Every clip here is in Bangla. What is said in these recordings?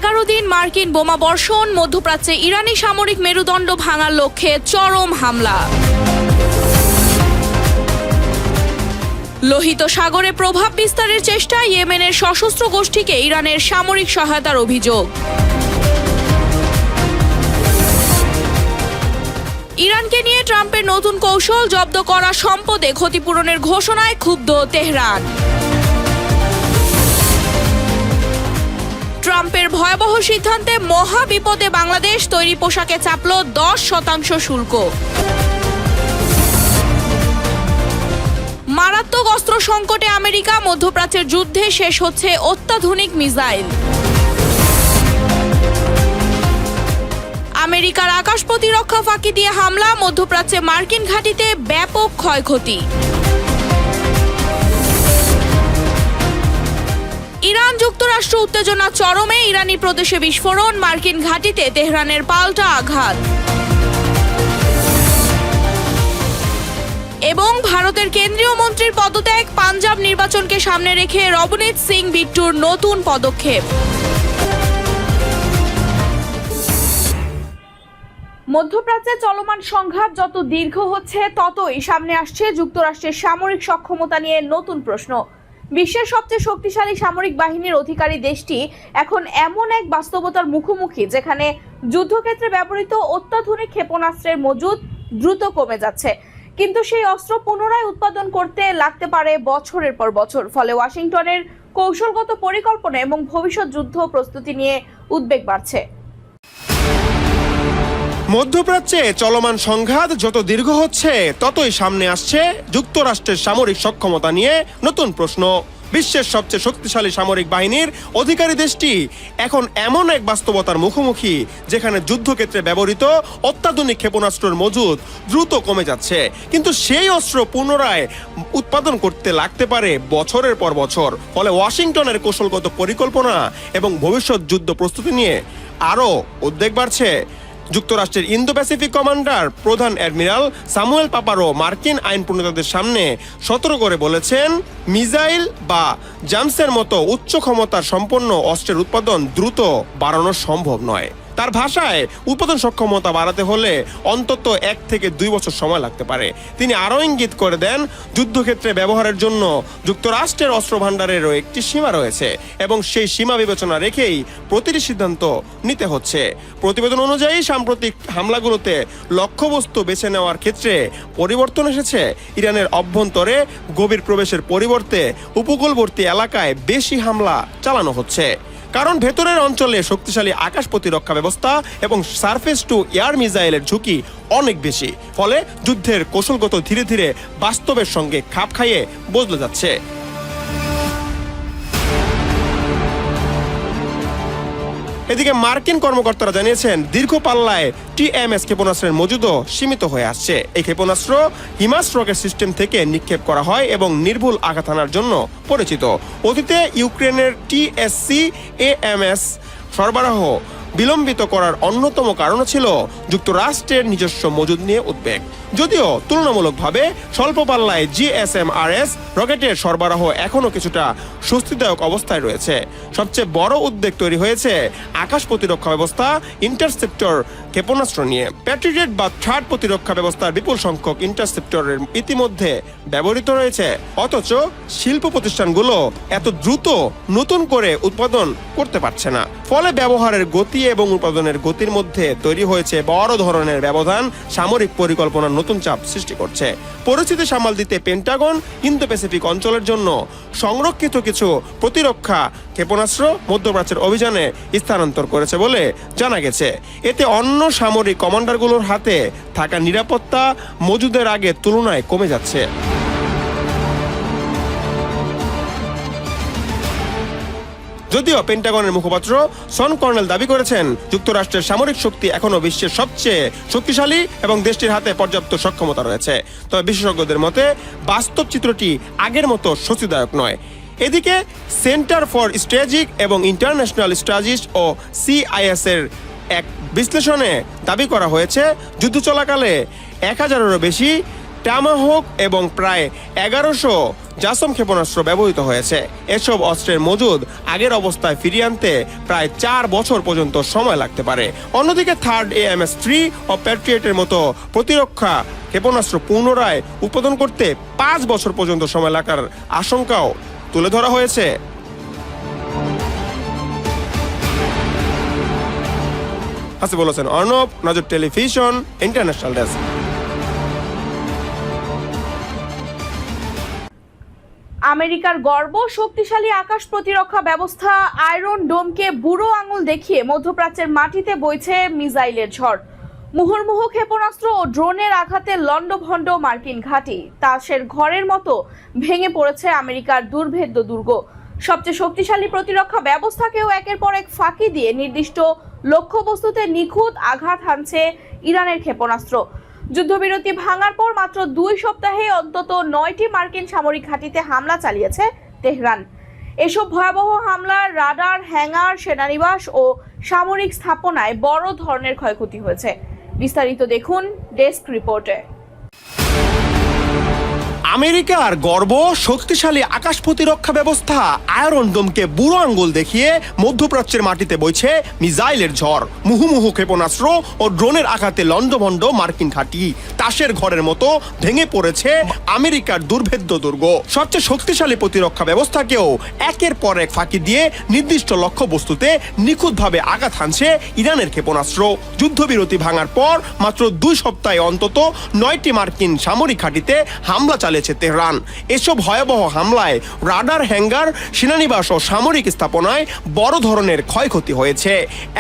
11 দিন মার্কিন বোমা বর্ষণ, মধ্যপ্রাচ্যে ইরানি সামরিক মেরুদণ্ড ভাঙার লক্ষ্যে চরম হামলা। লোহিত সাগরে প্রভাব বিস্তারের চেষ্টা, ইয়েমেনের সশস্ত্র গোষ্ঠীকে ইরানের সামরিক সহায়তার অভিযোগ। ইরানকে নিয়ে ট্রাম্পের নতুন কৌশল, জব্দ করা সম্পদে ক্ষতিপূরণের ঘোষণায় ক্ষুব্ধ তেহরান। ট্রাম্পের ভয়াবহ সিদ্ধান্তে মহা বিপদে বাংলাদেশ, তৈরি পোশাকে চাপল 10% শুল্ক। মারাত্মক অস্ত্র সংকটে আমেরিকা, মধ্যপ্রাচ্যের যুদ্ধে শেষ হচ্ছে অত্যাধুনিক মিসাইল। আমেরিকার আকাশ প্রতিরক্ষা ফাঁকি দিয়ে হামলা, মধ্যপ্রাচ্যে মার্কিন ঘাঁটিতে ব্যাপক ক্ষয়ক্ষতি। ইরান যুক্তরাষ্ট্র উত্তেজনা চরমে, ইরানি প্রদেশে বিস্ফোরণ, মার্কিন ঘাঁটিতে তেহরানের পাল্টা আঘাত। এবং ভারতের কেন্দ্রীয় মন্ত্রীর পদত্যাগ, পাঞ্জাব নির্বাচনকে সামনে রেখে রবনীত সিং বিট্টুর নতুন পদক্ষেপ। মধ্যপ্রাচ্যে চলমান সংঘাত যত দীর্ঘ হচ্ছে, ততই সামনে আসছে যুক্তরাষ্ট্রের সামরিক সক্ষমতা নিয়ে নতুন প্রশ্ন। বিশ্বের সবচেয়ে শক্তিশালী সামরিক বাহিনীর অধিকারী দেশটি এখন এমন এক বাস্তবতার মুখোমুখি, যেখানে যুদ্ধক্ষেত্রে ব্যবহৃত অত্যাধুনিক ক্ষেপণাস্ত্রের মজুদ দ্রুত কমে যাচ্ছে। কিন্তু সেই অস্ত্র পুনরায় উৎপাদন করতে লাগতে পারে বছরের পর বছর। ফলে ওয়াশিংটনের কৌশলগত পরিকল্পনা এবং ভবিষ্যৎ যুদ্ধ প্রস্তুতি নিয়ে উদ্বেগ বাড়ছে। মধ্যপ্রাচ্যে চলমান সংঘাত যত দীর্ঘ হচ্ছে, ততই সামনে আসছে যুক্তরাষ্ট্রের সামরিক সক্ষমতা নিয়ে নতুন প্রশ্ন। বিশ্বের সবচেয়ে শক্তিশালী সামরিক বাহিনীর অধিকারী দেশটি এখন এমন এক বাস্তবতার মুখোমুখি, যেখানে যুদ্ধক্ষেত্রে ব্যবহৃত অত্যাধুনিক ক্ষেপণাস্ত্রের মজুদ দ্রুত কমে যাচ্ছে। কিন্তু সেই অস্ত্র পুনরায় উৎপাদন করতে লাগতে পারে বছরের পর বছর। ফলে ওয়াশিংটনের কৌশলগত পরিকল্পনা এবং ভবিষ্যৎ যুদ্ধ প্রস্তুতি নিয়ে আরও উদ্বেগ বাড়ছে। যুক্তরাষ্ট্রের ইন্দো প্যাসিফিক কমান্ডার প্রধান অ্যাডমিরাল স্যামুয়েল পাপারো মার্কিন আইন প্রণেতাদের সামনে সতর্ক করে বলেছেন, মিসাইল বা জামসের মতো উচ্চ ক্ষমতার সম্পন্ন অস্ত্রের উৎপাদন দ্রুত বাড়ানো সম্ভব নয়। তার ভাষায়, উৎপাদন সক্ষমতা বাড়াতে হলে অন্তত 1 থেকে 2 বছর সময় লাগতে পারে। তিনি আরও ইঙ্গিত করে দেন, যুদ্ধক্ষেত্রে ব্যবহারের জন্য যুক্তরাষ্ট্রের অস্ত্র ভাণ্ডারেরও একটি সীমা রয়েছে এবং সেই সীমা বিবেচনা রেখেই প্রতিটি সিদ্ধান্ত নিতে হচ্ছে। প্রতিবেদন অনুযায়ী সাম্প্রতিক হামলাগুলোতে লক্ষ্যবস্তু বেছে নেওয়ার ক্ষেত্রে পরিবর্তন এসেছে। ইরানের অভ্যন্তরে গভীর প্রবেশের পরিবর্তে উপকূলবর্তী এলাকায় বেশি হামলা চালানো হচ্ছে, কারণ ভেতরের অঞ্চলে শক্তিশালী আকাশ প্রতিরক্ষা ব্যবস্থা এবং সারফেস টু এয়ার মিসাইলের ঝুঁকি অনেক বেশি। ফলে যুদ্ধের কৌশলগত ধীরে ধীরে বাস্তবের সঙ্গে খাপ খাইয়ে বদলে যাচ্ছে। এদিকে মার্কিন কর্মকর্তারা জানিয়েছেন, দীর্ঘ পাল্লায় টিএমএস ক্ষেপণাস্ত্রের মজুদও সীমিত হয়ে আসছে। এই ক্ষেপণাস্ত্র হিমাস রকেট সিস্টেম থেকে নিক্ষেপ করা হয় এবং নির্ভুল আঘাত হানার জন্য পরিচিত। অতীতে ইউক্রেনের টিএসসি এএমএস সরবরাহ বিলম্বিত করার অন্যতম কারণ ছিল যুক্তরাষ্ট্রের নিজস্ব মজুদ নিয়ে উদ্বেগ। যদিও তুলনামূলকভাবে স্বল্প পাল্লায় জিএসএমআরএস রকেটের সরবরাহ এখনও কিছুটা স্বস্তিদায়ক অবস্থায় রয়েছে। সবচেয়ে বড় উদ্বেগ তৈরি হয়েছে আকাশ প্রতিরক্ষা ব্যবস্থা ইন্টারসেপ্টর ক্ষেপণাস্ত্র নিয়ে। প্যাট্রিয়েট বা থার্ড প্রতিরক্ষা ব্যবস্থার বিপুল সংখ্যক ইন্টারসেপ্টরের ইতিমধ্যে ব্যবহৃত রয়েছে, অথচ শিল্প প্রতিষ্ঠানগুলো এত দ্রুত নতুন করে উৎপাদন করতে পারছে না। ফলে ব্যবহারের গতি এবং উৎপাদনের গতির মধ্যে তৈরি হয়েছে বড় ধরনের ব্যবধান, সামরিক পরিকল্পনার নতুন চাপ সৃষ্টি করছে। পরিস্থিতি সামাল দিতে পেন্টাগন ইন্দো প্যাসিফিক অঞ্চলের জন্য সংরক্ষিত কিছু প্রতিরক্ষা ক্ষেপণাস্ত্র মধ্যপ্রাচ্যের অভিযানে স্থানান্তর করেছে বলে জানা গেছে। এতে অন্য সামরিক কমান্ডারগুলোর হাতে থাকা নিরাপত্তা মজুদের আগের তুলনায় কমে যাচ্ছে। যদিও পেন্টাগনের মুখপাত্র সন কর্নেল দাবি করেছেন, যুক্তরাষ্ট্রের সামরিক শক্তি এখনও বিশ্বের সবচেয়ে শক্তিশালী এবং দেশটির হাতে পর্যাপ্ত সক্ষমতা রয়েছে। তবে বিশেষজ্ঞদের মতে বাস্তব চিত্রটি আগের মতো স্বস্তিদায়ক নয়। এদিকে সেন্টার ফর স্ট্র্যাটেজিক এবং ইন্টারন্যাশনাল স্টাডিজ ও সিআইএস এর এক বিশ্লেষণে দাবি করা হয়েছে, যুদ্ধ চলাকালে 1000-এরও বেশি টমাহক এবং প্রায় 1100 জাসম ক্ষেপণাস্ত্র ব্যবহৃত হয়েছে। এসব অস্ত্রের মজুদ আগের অবস্থায় ফিরিয়ে আনতে প্রায় 4 বছর পর্যন্ত সময় লাগতে পারে। অন্যদিকে থার্ড AMS-3 ও প্যাট্রিয়টের মতো প্রতিরক্ষা ক্ষেপণাস্ত্র পুনরায় উৎপাদন করতে 5 বছর পর্যন্ত সময় লাগার আশঙ্কাও তুলে ধরা হয়েছে। হাসিবুল হোসেন অর্ণব, নজর টেলিভিশন, ইন্টারন্যাশনাল ডেস্ক। আমেরিকার গর্ব শক্তিশালী আকাশ প্রতিরক্ষা ব্যবস্থা আয়রন ডোমকে বুড়ো আঙুল দেখিয়ে মধ্যপ্রাচ্যের মাটিতে বইছে মিসাইলের ঝড়। মুহুর্মুহু ক্ষেপণাস্ত্র ও ড্রোনের আঘাতে লন্ডভন্ড মার্কিন ঘাঁটি, তাসের ঘরের মতো ভেঙে পড়েছে আমেরিকার দুর্ভেদ্য দুর্গ। সবচেয়ে শক্তিশালী প্রতিরক্ষা ব্যবস্থাকেও একের পর এক ফাঁকি দিয়ে নির্দিষ্ট লক্ষ্যবস্তুতে নিখুঁত আঘাত হানছে ইরানের ক্ষেপণাস্ত্র। যুদ্ধবিরতি ভাঙার পর মাত্র 2 সপ্তাহে অন্তত 9টি মার্কিন সামরিক ঘাঁটিতে হামলা চালিয়েছে তেহরান। এসব ভয়াবহ হামলার রাডার, হ্যাঙ্গার, সেনানিবাস ও সামরিক স্থাপনায় বড় ধরনের ক্ষয়ক্ষতি হয়েছে। বিস্তারিত দেখুন ডেস্ক রিপোর্টে। আমেরিকার গর্ব শক্তিশালী আকাশ প্রতিরক্ষা ব্যবস্থা আয়রন ডোমকে বুড়ো আঙ্গুল দেখিয়ে মধ্যপ্রাচ্যের মাটিতে বইছে মিসাইলের ঝড়। মুহুমুহু ক্ষেপণাস্ত্র ও ড্রোনের আঘাতে লন্ডভন্ড মার্কিন ঘাঁটি, তাসের ঘরের মতো ভেঙে পড়েছে আমেরিকার দুর্ভেদ্য দুর্গ। সবচেয়ে শক্তিশালী প্রতিরক্ষা ব্যবস্থাকেও একের পর এক ফাঁকি দিয়ে নির্দিষ্ট লক্ষ্যবস্তুতে নিখুঁতভাবে আঘাত হানছে ইরানের ক্ষেপণাস্ত্র। যুদ্ধবিরতি ভাঙার পর মাত্র 2 সপ্তাহে অন্তত 9টি মার্কিন সামরিক ঘাঁটিতে হামলা চালিয়েছে তেহরান। এসব ভয়াবহ হামলায় রাডার, হ্যাঙ্গার, সেনানিবাস ও সামরিক স্থাপনায় বড় ধরনের ক্ষয়ক্ষতি হয়েছে।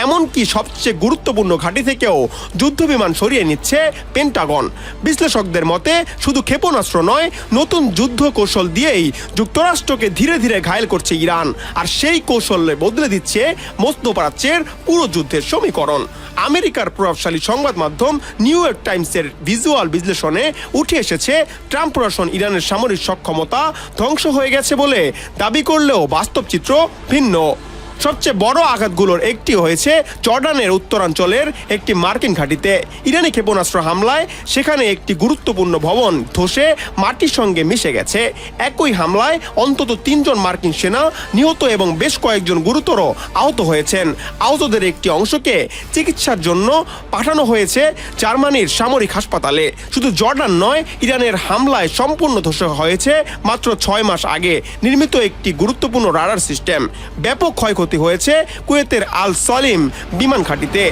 এমনকি সবচেয়ে গুরুত্বপূর্ণ ঘাঁটি থেকেও যুদ্ধবিমান সরিয়ে নিচ্ছে পেন্টাগন। বিশ্লেষকদের মতে শুধু ক্ষেপণাস্ত্র নয়, নতুন যুদ্ধ কৌশল দিয়েই যুক্তরাষ্ট্রকে ধীরে ধীরে ঘায়েল করছে ইরান, আর সেই কৌশলে বদলে দিচ্ছে মধ্যপ্রাচ্যের পুরো যুদ্ধের সমীকরণ। আমেরিকার প্রভাবশালী সংবাদ মাধ্যম নিউ ইয়র্ক টাইমসের ভিজুয়াল বিশ্লেষণে উঠে এসেছে ট্রাম্প প্রশাসন ইরানের সামরিক সক্ষমতা ধ্বংস হয়ে গেছে বলে দাবি করলেও বাস্তব চিত্র ভিন্ন। সবচেয়ে বড় আঘাতগুলোর একটি হয়েছে জর্ডানের উত্তরাঞ্চলের একটি মার্কিন ঘাঁটিতে। ইরানি ক্ষেপণাস্ত্র হামলায় সেখানে একটি গুরুত্বপূর্ণ ভবন ধসে মাটির সঙ্গে মিশে গেছে। একই হামলায় অন্তত 3 জন মার্কিন সেনা নিহত এবং বেশ কয়েকজন গুরুতর আহত হয়েছেন। আহতদের একটি অংশকে চিকিৎসার জন্য পাঠানো হয়েছে জার্মানির সামরিক হাসপাতালে। শুধু জর্ডান নয়, ইরানের হামলায় সম্পূর্ণ ধ্বংস হয়েছে মাত্র 6 মাস আগে নির্মিত একটি গুরুত্বপূর্ণ রাডার সিস্টেম। ব্যাপক ক্ষয়ক্ষতি হয়েছে কুয়েতের আল সলিম বিমান ঘাঁটিতে।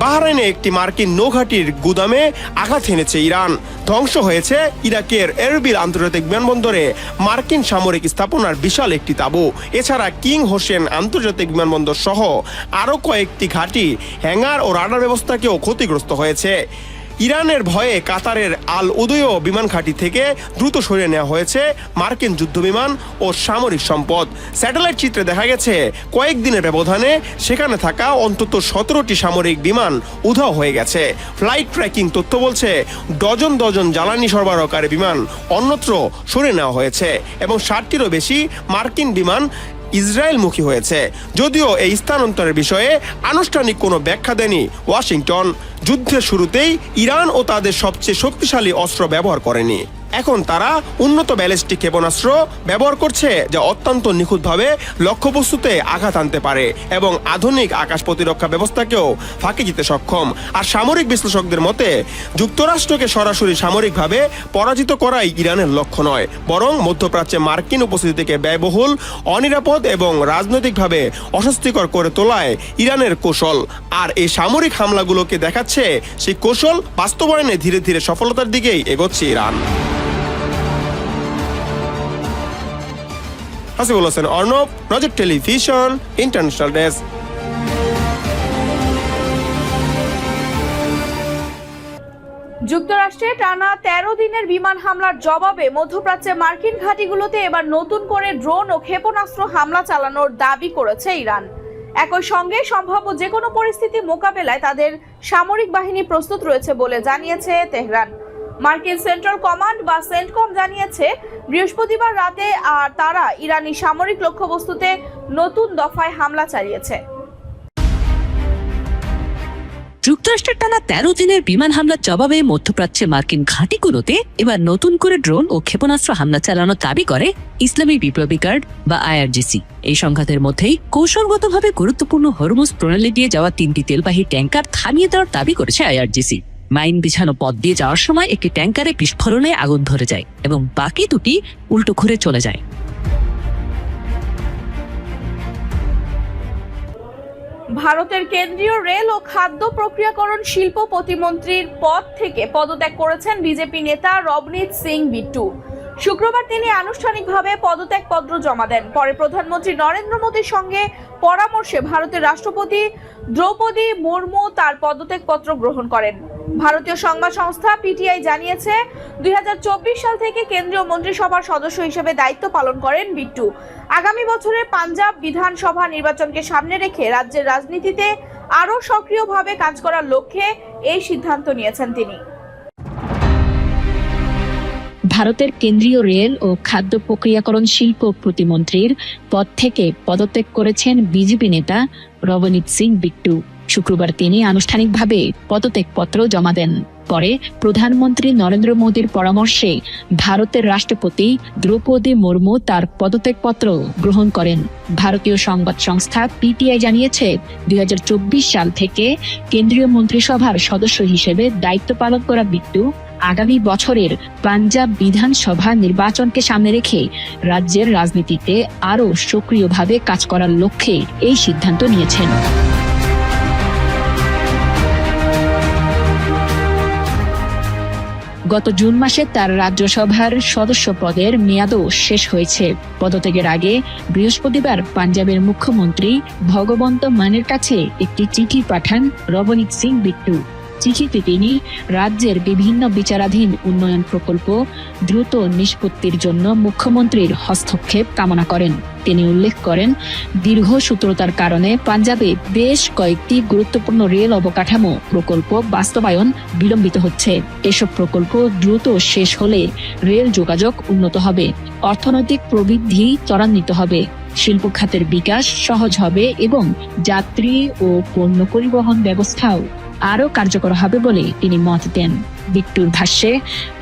বাহরাইনে একটি মার্কিন নৌঘাঁটির গুদামে আঘাত হেনেছে ইরান। ধ্বংস হয়েছে ইরাকের এরবিল আন্তর্জাতিক বিমানবন্দরে মার্কিন সামরিক স্থাপনার বিশাল একটি তাঁবু। এছাড়া কিং হোসেন আন্তর্জাতিক বিমানবন্দর সহ আরও কয়েকটি ঘাঁটি, হ্যাঙ্গার ও রাডার ব্যবস্থাকেও ক্ষতিগ্রস্ত হয়েছে। ইরানের ভয়ে কাতারের আল উদয় বিমান ঘাঁটি থেকে দ্রুত সরিয়ে নেওয়া হয়েছে মার্কিন যুদ্ধবিমান ও সামরিক সম্পদ। স্যাটেলাইট চিত্রে দেখা গেছে কয়েকদিনের ব্যবধানে সেখানে থাকা অন্তত 17টি সামরিক বিমান উধাও হয়ে গেছে। ফ্লাইট ট্র্যাকিং তথ্য বলছে ডজন ডজন জ্বালানি সরবরাহকারী বিমান অন্যত্র সরিয়ে নেওয়া হয়েছে এবং 60টিরও বেশি মার্কিন বিমান ইসরায়েলমুখী হয়েছে। যদিও এই স্থানান্তরের বিষয়ে আনুষ্ঠানিক কোনো ব্যাখ্যা দেয়নি ওয়াশিংটন। যুদ্ধের শুরুতেই ইরান ও তাদের সবচেয়ে শক্তিশালী অস্ত্র ব্যবহার করেনি। এখন তারা উন্নত ব্যালিস্টিক ক্ষেপণাস্ত্র ব্যবহার করছে, যা অত্যন্ত নিখুঁতভাবে লক্ষ্যবস্তুতে আঘাত আনতে পারে এবং আধুনিক আকাশ প্রতিরক্ষা ব্যবস্থাকেও ফাঁকি দিতে সক্ষম। আর সামরিক বিশ্লেষকদের মতে যুক্তরাষ্ট্রকে সরাসরি সামরিকভাবে পরাজিত করাই ইরানের লক্ষ্য নয়, বরং মধ্যপ্রাচ্যে মার্কিন উপস্থিতিকে ব্যয়বহুল, অনিরাপদ এবং রাজনৈতিকভাবে অস্বস্তিকর করে তোলায় ইরানের কৌশল। আর এই সামরিক হামলাগুলোকে দেখাচ্ছে সেই কৌশল বাস্তবায়নে ধীরে ধীরে সফলতার দিকেই এগোচ্ছে ইরান। হাসিবুল হোসেন অর্ণব, নজর টেলিভিশন, ইন্টারন্যাশনাল ডেস্ক। যুক্তরাষ্ট্রে টানা 13 দিনের বিমান হামলার জবাবে মধ্যপ্রাচ্যে মার্কিন ঘাঁটিগুলোতে এবার নতুন করে ড্রোন ও ক্ষেপণাস্ত্র হামলা চালানোর দাবি করেছে ইরান। একই সঙ্গে সম্ভাব্য যে কোনো পরিস্থিতি মোকাবেলায় তাদের সামরিক বাহিনী প্রস্তুত রয়েছে বলে জানিয়েছে তেহরান। মার্কিন সেন্ট্রাল কমান্ড বা সেন্টকম জানিয়েছে বৃহস্পতিবার রাতে তারা ইরানি সামরিক লক্ষ্যবস্তুতে নতুন দফায় হামলা চালিয়েছে। যুক্তরাষ্ট্রের টানা 13 দিনের বিমান হামলার জবাবে মধ্যপ্রাচ্যে মার্কিন ঘাঁটিগুলোতে এবার নতুন করে ড্রোন ও ক্ষেপণাস্ত্র হামলা চালানোর দাবি করে ইসলামী বিপ্লবী গার্ড বা আইআরজিসি। এই সংঘাতের মধ্যেই কৌশলগতভাবে গুরুত্বপূর্ণ হরমুজ প্রণালী দিয়ে যাওয়া 3টি তেলবাহী ট্যাঙ্কার থামিয়ে দেওয়ার দাবি করেছে আইআরজিসি। মাইন বিছানো পথ দিয়ে যাওয়ার সময় একটি ট্যাঙ্কারে বিস্ফোরণে আগুন ধরে যায় এবং বাকি দুটি উল্টো ঘুরে চলে যায়। ভারতের কেন্দ্রীয় রেল ও খাদ্য প্রক্রিয়াকরণ শিল্প প্রতিমন্ত্রীর পদ থেকে পদত্যাগ করেছেন বিজেপি নেতা রবনীত সিং বিট্টু। শুক্রবার তিনি আনুষ্ঠানিকভাবে পদত্যাগপত্র জমা দেন। পরে প্রধানমন্ত্রী নরেন্দ্র মোদীর সঙ্গে পরামর্শে ভারতের রাষ্ট্রপতি দ্রৌপদী মুর্মু তার পদত্যাগপত্র গ্রহণ করেন। ভারতীয় সংবাদ সংস্থা পিটিআই জানিয়েছে, 2024 সাল থেকে কেন্দ্রীয় মন্ত্রিসভার সদস্য হিসেবে দায়িত্ব পালন করেন বিট্টু। আগামী বছরের পাঞ্জাব বিধানসভা নির্বাচনকে সামনে রেখে রাজ্যের রাজনীতিতে আরও সক্রিয়ভাবে কাজ করার লক্ষ্যে এই সিদ্ধান্ত নিয়েছেন তিনি। ভারতের কেন্দ্রীয় রেল ও খাদ্য প্রক্রিয়াকরণ শিল্প প্রতিমন্ত্রীর পদ থেকে পদত্যাগ করেছেন বিজেপি নেতা রবনীত সিং বিট্টু। শুক্রবার তিনি আনুষ্ঠানিকভাবে পদত্যাগপত্র জমা দেন। পরে প্রধানমন্ত্রী নরেন্দ্র মোদীর পরামর্শে ভারতের রাষ্ট্রপতি দ্রৌপদী মুর্মু তার পদত্যাগপত্র গ্রহণ করেন। ভারতীয় সংবাদ সংস্থা পিটিআই জানিয়েছে, 2024 সাল থেকে কেন্দ্রীয় মন্ত্রিসভার সদস্য হিসেবে দায়িত্ব পালন করা বিট্টু আগামী বছরের পাঞ্জাব বিধানসভা নির্বাচনকে সামনে রেখে রাজ্যের রাজনীতিতে আরও সক্রিয়ভাবে কাজ করার লক্ষ্যে এই সিদ্ধান্ত নিয়েছেন। গত জুন মাসে তার রাজ্যসভার সদস্য পদের মেয়াদও শেষ হয়েছে। পদত্যাগের আগে বৃহস্পতিবার পাঞ্জাবের মুখ্যমন্ত্রী ভগবন্ত মানের কাছে একটি চিঠি পাঠান রবনীত সিং বিট্টু। চিঠিতে তিনি রাজ্যের বিভিন্ন বিচারাধীন উন্নয়ন প্রকল্প দ্রুত নিষ্পত্তির জন্য মুখ্যমন্ত্রীর হস্তক্ষেপ কামনা করেন। তিনি উল্লেখ করেন, দীর্ঘসূত্রতার কারণে পাঞ্জাবে বেশ কয়েকটি গুরুত্বপূর্ণ রেল অবকাঠামো প্রকল্প বাস্তবায়ন বিলম্বিত হচ্ছে। এসব প্রকল্প দ্রুত শেষ হলে রেল যোগাযোগ উন্নত হবে, অর্থনৈতিক প্রবৃদ্ধি ত্বরান্বিত হবে, শিল্প খাতের বিকাশ সহজ হবে এবং যাত্রী ও পণ্য পরিবহন ব্যবস্থাও আরও কার্যকর হবে বলে তিনি মত দেন। বিট্টুর ভাষ্যে,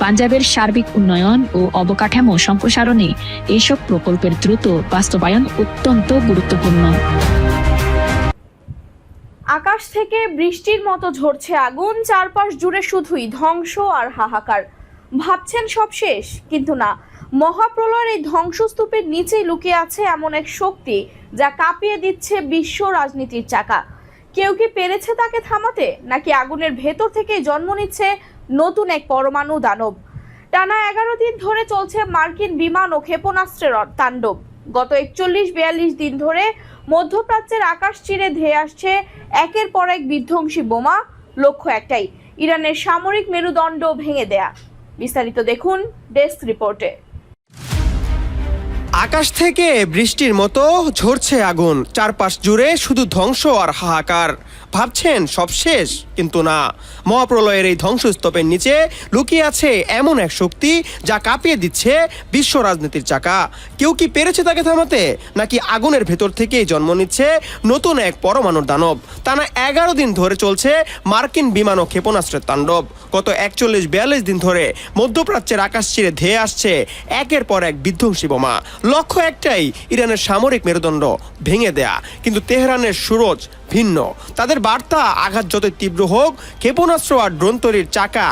পাঞ্জাবের সার্বিক উন্নয়ন ও অবকাঠামো সম্প্রসারণে এসব প্রকল্পের দ্রুত বাস্তবায়ন অত্যন্ত গুরুত্বপূর্ণ। আকাশ থেকে বৃষ্টির মতো ঝরছে আগুন, চারপাশ জুড়ে শুধুই ধ্বংস আর হাহাকার। ভাবছেন সব শেষ, কিন্তু না। মহাপ্রলয়ের এই ধ্বংসস্তূপের নিচেই লুকিয়ে আছে এমন এক শক্তি যা কাঁপিয়ে দিচ্ছে বিশ্ব রাজনীতির চাকা। কেউ কি পেরেছে তাকে থামাতে, নাকি আগুনের ভেতর থেকে জন্ম নিচ্ছে নতুন এক পরমাণু দানব? টানা 11 দিন ধরে চলছে মার্কিন বিমান ও ক্ষেপণাস্ত্রের তাণ্ডব। গত 41-42 দিন ধরে মধ্যপ্রাচ্যের আকাশ চিরে ধেয়ে আসছে একের পর এক বিধ্বংসী বোমা। লক্ষ্য একটাই, ইরানের সামরিক মেরুদণ্ড ভেঙে দেয়া। বিস্তারিত দেখুন ডেস্ক রিপোর্টে। আকাশ থেকে বৃষ্টির মতো ঝরছে আগুন, চারপাশ জুড়ে শুধু ধ্বংস আর হাহাকার। ভাবছেন সব শেষ, কিন্তু না। মহাপ্রলয়ের এই ধ্বংসস্তূপের নিচে লুকিয়ে আছে এমন এক শক্তি যা কাঁপিয়ে দিচ্ছে বিশ্ব রাজনীতির চাকা। কেউ কি পেরেছে তাকে থামাতে, নাকি আগুনের ভেতর থেকেই জন্ম নিচ্ছে নতুন এক পরমাণুর দানব? টানা 11 দিন ধরে চলছে মার্কিন বিমান ও ক্ষেপণাস্ত্রের তাণ্ডব। গত 41-42 দিন ধরে মধ্যপ্রাচ্যের আকাশ চিরে ধেয়ে আসছে একের পর এক বিধ্বংসী বোমা। লক্ষ্য একটাই, ইরানের সামরিক মেরুদণ্ড ভেঙে দেয়া। কিন্তু তেহরানের সুরজ ভিন্ন। তাদের বার্তা, আঘাত যতই তীব্র হোক, ক্ষেপণাস্ত্র আর ড্রোন তৈরির চাকা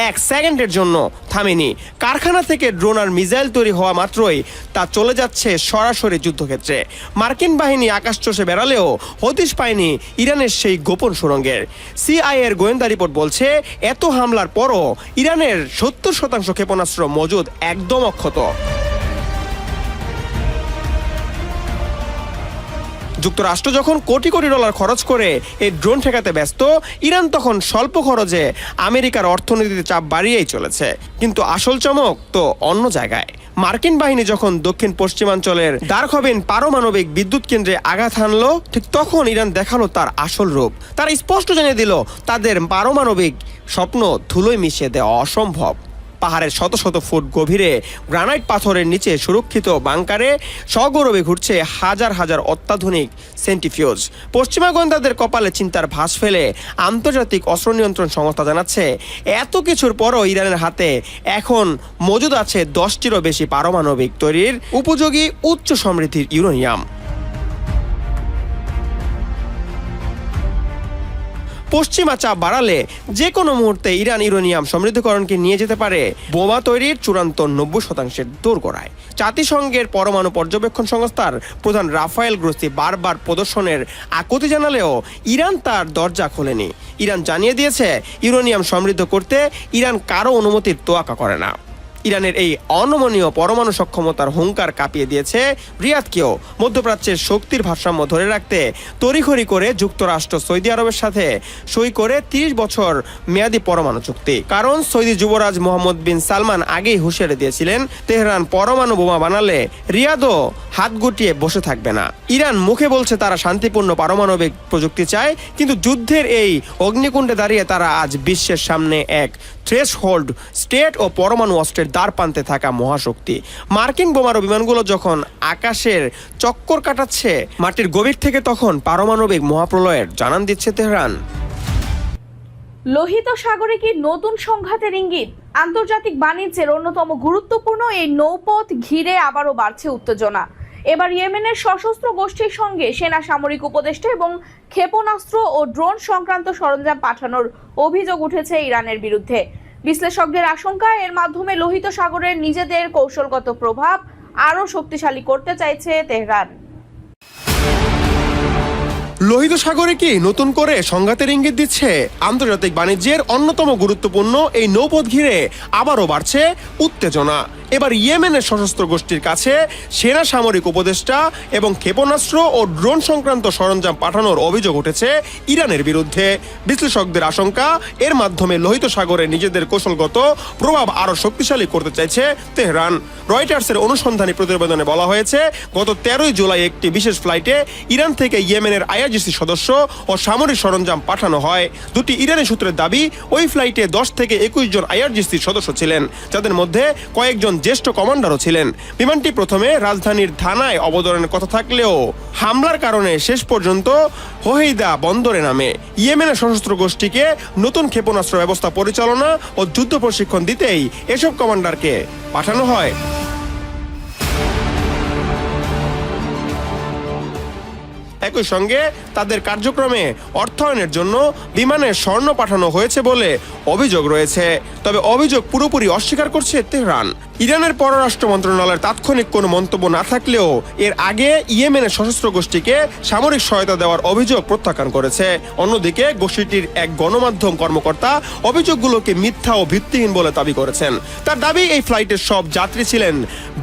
1 সেকেন্ডের জন্য থামেনি। কারখানা থেকে ড্রোন আর মিসাইল তৈরি হওয়া মাত্রই তা চলে যাচ্ছে সরাসরি যুদ্ধক্ষেত্রে। মার্কিন বাহিনী আকাশ চষে বেড়ালেও হদিশ পায়নি ইরানের সেই গোপন সুড়ঙ্গের। সিআইএ এর গোয়েন্দা রিপোর্ট বলছে, এত হামলার পরও ইরানের 70% ক্ষেপণাস্ত্র মজুদ, একদম অক্ষত। যুক্তরাষ্ট্র যখন কোটি কোটি ডলার খরচ করে এই ড্রোন ঠেকাতে ব্যস্ত, ইরান তখন স্বল্প খরচে আমেরিকার অর্থনীতিতে চাপ বাড়িয়েই চলেছে। কিন্তু আসল চমক তো অন্য জায়গায়। মার্কিন বাহিনী যখন দক্ষিণ পশ্চিমাঞ্চলের দারখবিন পারমাণবিক বিদ্যুৎ কেন্দ্রে আঘাত হানলো, ঠিক তখন ইরান দেখালো তার আসল রূপ। তারা স্পষ্ট জানিয়ে দিল, তাদের পারমাণবিক স্বপ্ন ধুলোয় মিশিয়ে দেওয়া অসম্ভব। পাহাড়ের শত শত ফুট গভীরে গ্রানাইট পাথরের নিচে সুরক্ষিত বাংকারে সগৌরবে ঘুরছে হাজার হাজার অত্যাধুনিক সেন্টিফিউজ। পশ্চিমা গোয়েন্দাদের কপালে চিন্তার ভাঁজ ফেলে আন্তর্জাতিক অস্ত্র নিয়ন্ত্রণ সংস্থা জানাচ্ছে, এত কিছুর পরও ইরানের হাতে এখন মজুদ আছে 10টিরও বেশি পারমাণবিক তৈরির উপযোগী উচ্চ সমৃদ্ধির ইউরেনিয়াম। পশ্চিমা চাপ বাড়ালে যে কোনো মুহূর্তে ইরান ইউরেনিয়াম সমৃদ্ধকরণকে নিয়ে যেতে পারে বোমা তৈরির চূড়ান্ত 90% দোরগোড়ায়। জাতিসংঘের পরমাণু পর্যবেক্ষণ সংস্থার প্রধান রাফায়েল গ্রোসি বারবার প্রদর্শনের আকুতি জানালেও ইরান তার দরজা খোলেনি। ইরান জানিয়ে দিয়েছে, ইউরেনিয়াম সমৃদ্ধ করতে ইরান কারো অনুমতির তোয়াক্কা করে না। ইরানের এই অনমনীয় পরমাণু সক্ষমতার হুঙ্কার কাঁপিয়ে দিয়েছে রিয়াদকেও। মধ্যপ্রাচ্যের শক্তির ভারসাম্য ধরে রাখতে তড়িঘড়ি করে যুক্তরাষ্ট্র সৌদি আরবের সাথে সই করে 30 বছর মেয়াদী পরমাণু চুক্তি। কারণ সৌদি যুবরাজ মোহাম্মদ বিন সালমান আগেই হুঁশিয়ারি দিয়েছিলেন, তেহরান পরমাণু বোমা বানালে রিয়াদও হাত গুটিয়ে বসে থাকবে না। ইরান মুখে বলছে তারা শান্তিপূর্ণ পারমাণবিক প্রযুক্তি চায়, কিন্তু যুদ্ধের এই অগ্নিকুণ্ডে দাঁড়িয়ে তারা আজ বিশ্বের সামনে এক থ্রেশহোল্ড স্টেট ও পরমাণু অস্ত্রের দ্বার প্রান্তে থাকা মহাশক্তি। মার্কিন বোমারু বিমানগুলো যখন আকাশের চক্কর কাটাচ্ছে মাটির গভীর থেকে, তখন পারমাণবিক মহাপ্রলয়ের জানান দিচ্ছে তেহরান। লোহিত সাগরে কি নতুন সংঘাতের ইঙ্গিত? আন্তর্জাতিক বাণিজ্যের অন্যতম গুরুত্বপূর্ণ এই নৌপথ ঘিরে আবারও বাড়ছে উত্তেজনা। এবার ইয়েমেনের সশস্ত্র গোষ্ঠীর সঙ্গে সেনা সামরিক উপদেষ্টা এবং ক্ষেপণাস্ত্র ও ড্রোন সংক্রান্ত সরঞ্জাম পাঠানোর অভিযোগ উঠেছে ইরানের বিরুদ্ধে। বিশ্লেষকদের আশঙ্কা, এর মাধ্যমে লোহিত সাগরের নিজেদের কৌশলগত প্রভাব আরও শক্তিশালী করতে চাইছে তেহরান। লোহিত সাগরে কি নতুন করে সংঘাতের ইঙ্গিত দিচ্ছে? আন্তর্জাতিক বাণিজ্যের অন্যতম গুরুত্বপূর্ণ এই নৌপথ ঘিরে আবারও বাড়ছে উত্তেজনা। এবার ইয়েমেনের সশস্ত্র গোষ্ঠীর কাছে সেনা সামরিক উপদেষ্টা এবং ক্ষেপণাস্ত্র ও ড্রোন সংক্রান্ত সরঞ্জাম পাঠানোর অভিযোগ উঠেছে ইরানের বিরুদ্ধে। বিশ্লেষকদের আশঙ্কা, এর মাধ্যমে লোহিত সাগরে নিজেদের কৌশলগত প্রভাব আরও শক্তিশালী করতে চাইছে তেহরান। রয়টার্সের অনুসন্ধানী প্রতিবেদনে বলা হয়েছে, গত 13 জুলাই একটি বিশেষ ফ্লাইটে ইরান থেকে ইয়েমেনের আইআরজিসি সদস্য ও সামরিক সরঞ্জাম পাঠানো হয়। দুটি ইরানি সূত্রের দাবি, ওই ফ্লাইটে 10 থেকে 21 জন আইআরজিসি সদস্য ছিলেন, যাদের মধ্যে কয়েকজন জ্যেষ্ঠ কমান্ডারও ছিলেন। বিমানটি প্রথমে রাজধানীর ধানায় অবতরণের কথা থাকলেও হামলার কারণে শেষ পর্যন্ত হোহেইদা বন্দরে নামে। ইয়েমেনের সশস্ত্র গোষ্ঠীকে নতুন ক্ষেপণাস্ত্র ব্যবস্থা পরিচালনা ও যুদ্ধ প্রশিক্ষণ দিতেই এসব কমান্ডারকে পাঠানো হয়। একই সঙ্গে তাদের কার্যক্রমে অর্থায়নের জন্য বিমানে স্বর্ণ পাঠানো হয়েছে বলে অভিযোগ রয়েছে। তবে অভিযোগ পুরোপুরি অস্বীকার করছে তেহরান। ইরানের পররাষ্ট্র মন্ত্রণালয়ের তাৎক্ষণিক কোনো মন্তব্য না থাকলেও এর আগে ইয়েমেনের সশস্ত্র গোষ্ঠীকে সামরিক সহায়তা দেওয়ার অভিযোগ প্রত্যাখ্যান করেছে। অন্যদিকে গোষ্ঠীটির এক গণমাধ্যম কর্মকর্তা অভিযোগগুলোকে মিথ্যা ও ভিত্তিহীন বলে দাবি করেছেন। তার দাবি, এই ফ্লাইটের সব যাত্রী ছিলেন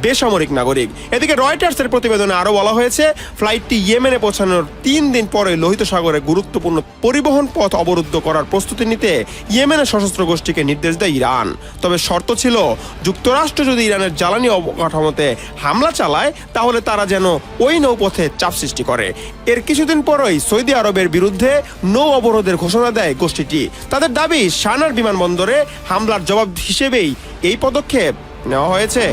বেসামরিক নাগরিক। এদিকে রয়টার্সের প্রতিবেদনে আরও বলা হয়েছে, ফ্লাইটটি ইয়েমেনে পৌঁছানোর 3 দিন পরে লোহিত সাগরে গুরুত্বপূর্ণ পরিবহন পথ অবরুদ্ধ করার প্রস্তুতি নিতে ইয়েমেনের সশস্ত্র গোষ্ঠীকে নির্দেশ দেয় ইরান। তবে শর্ত ছিল, যুক্তরাষ্ট্র যদি ইরানের জ্বালানি অবকাঠামোতে হামলা চালায় তাহলে তারা যেন ওই নৌপথে চাপ সৃষ্টি করে। এর কিছুদিন পরই সৌদি আরবের বিরুদ্ধে নৌ অবরোধের ঘোষণা দেয় গোষ্ঠীটি। তাদের দাবি, সানার বিমানবন্দরে হামলার জবাব হিসেবেই এই পদক্ষেপ নেওয়া হয়েছে।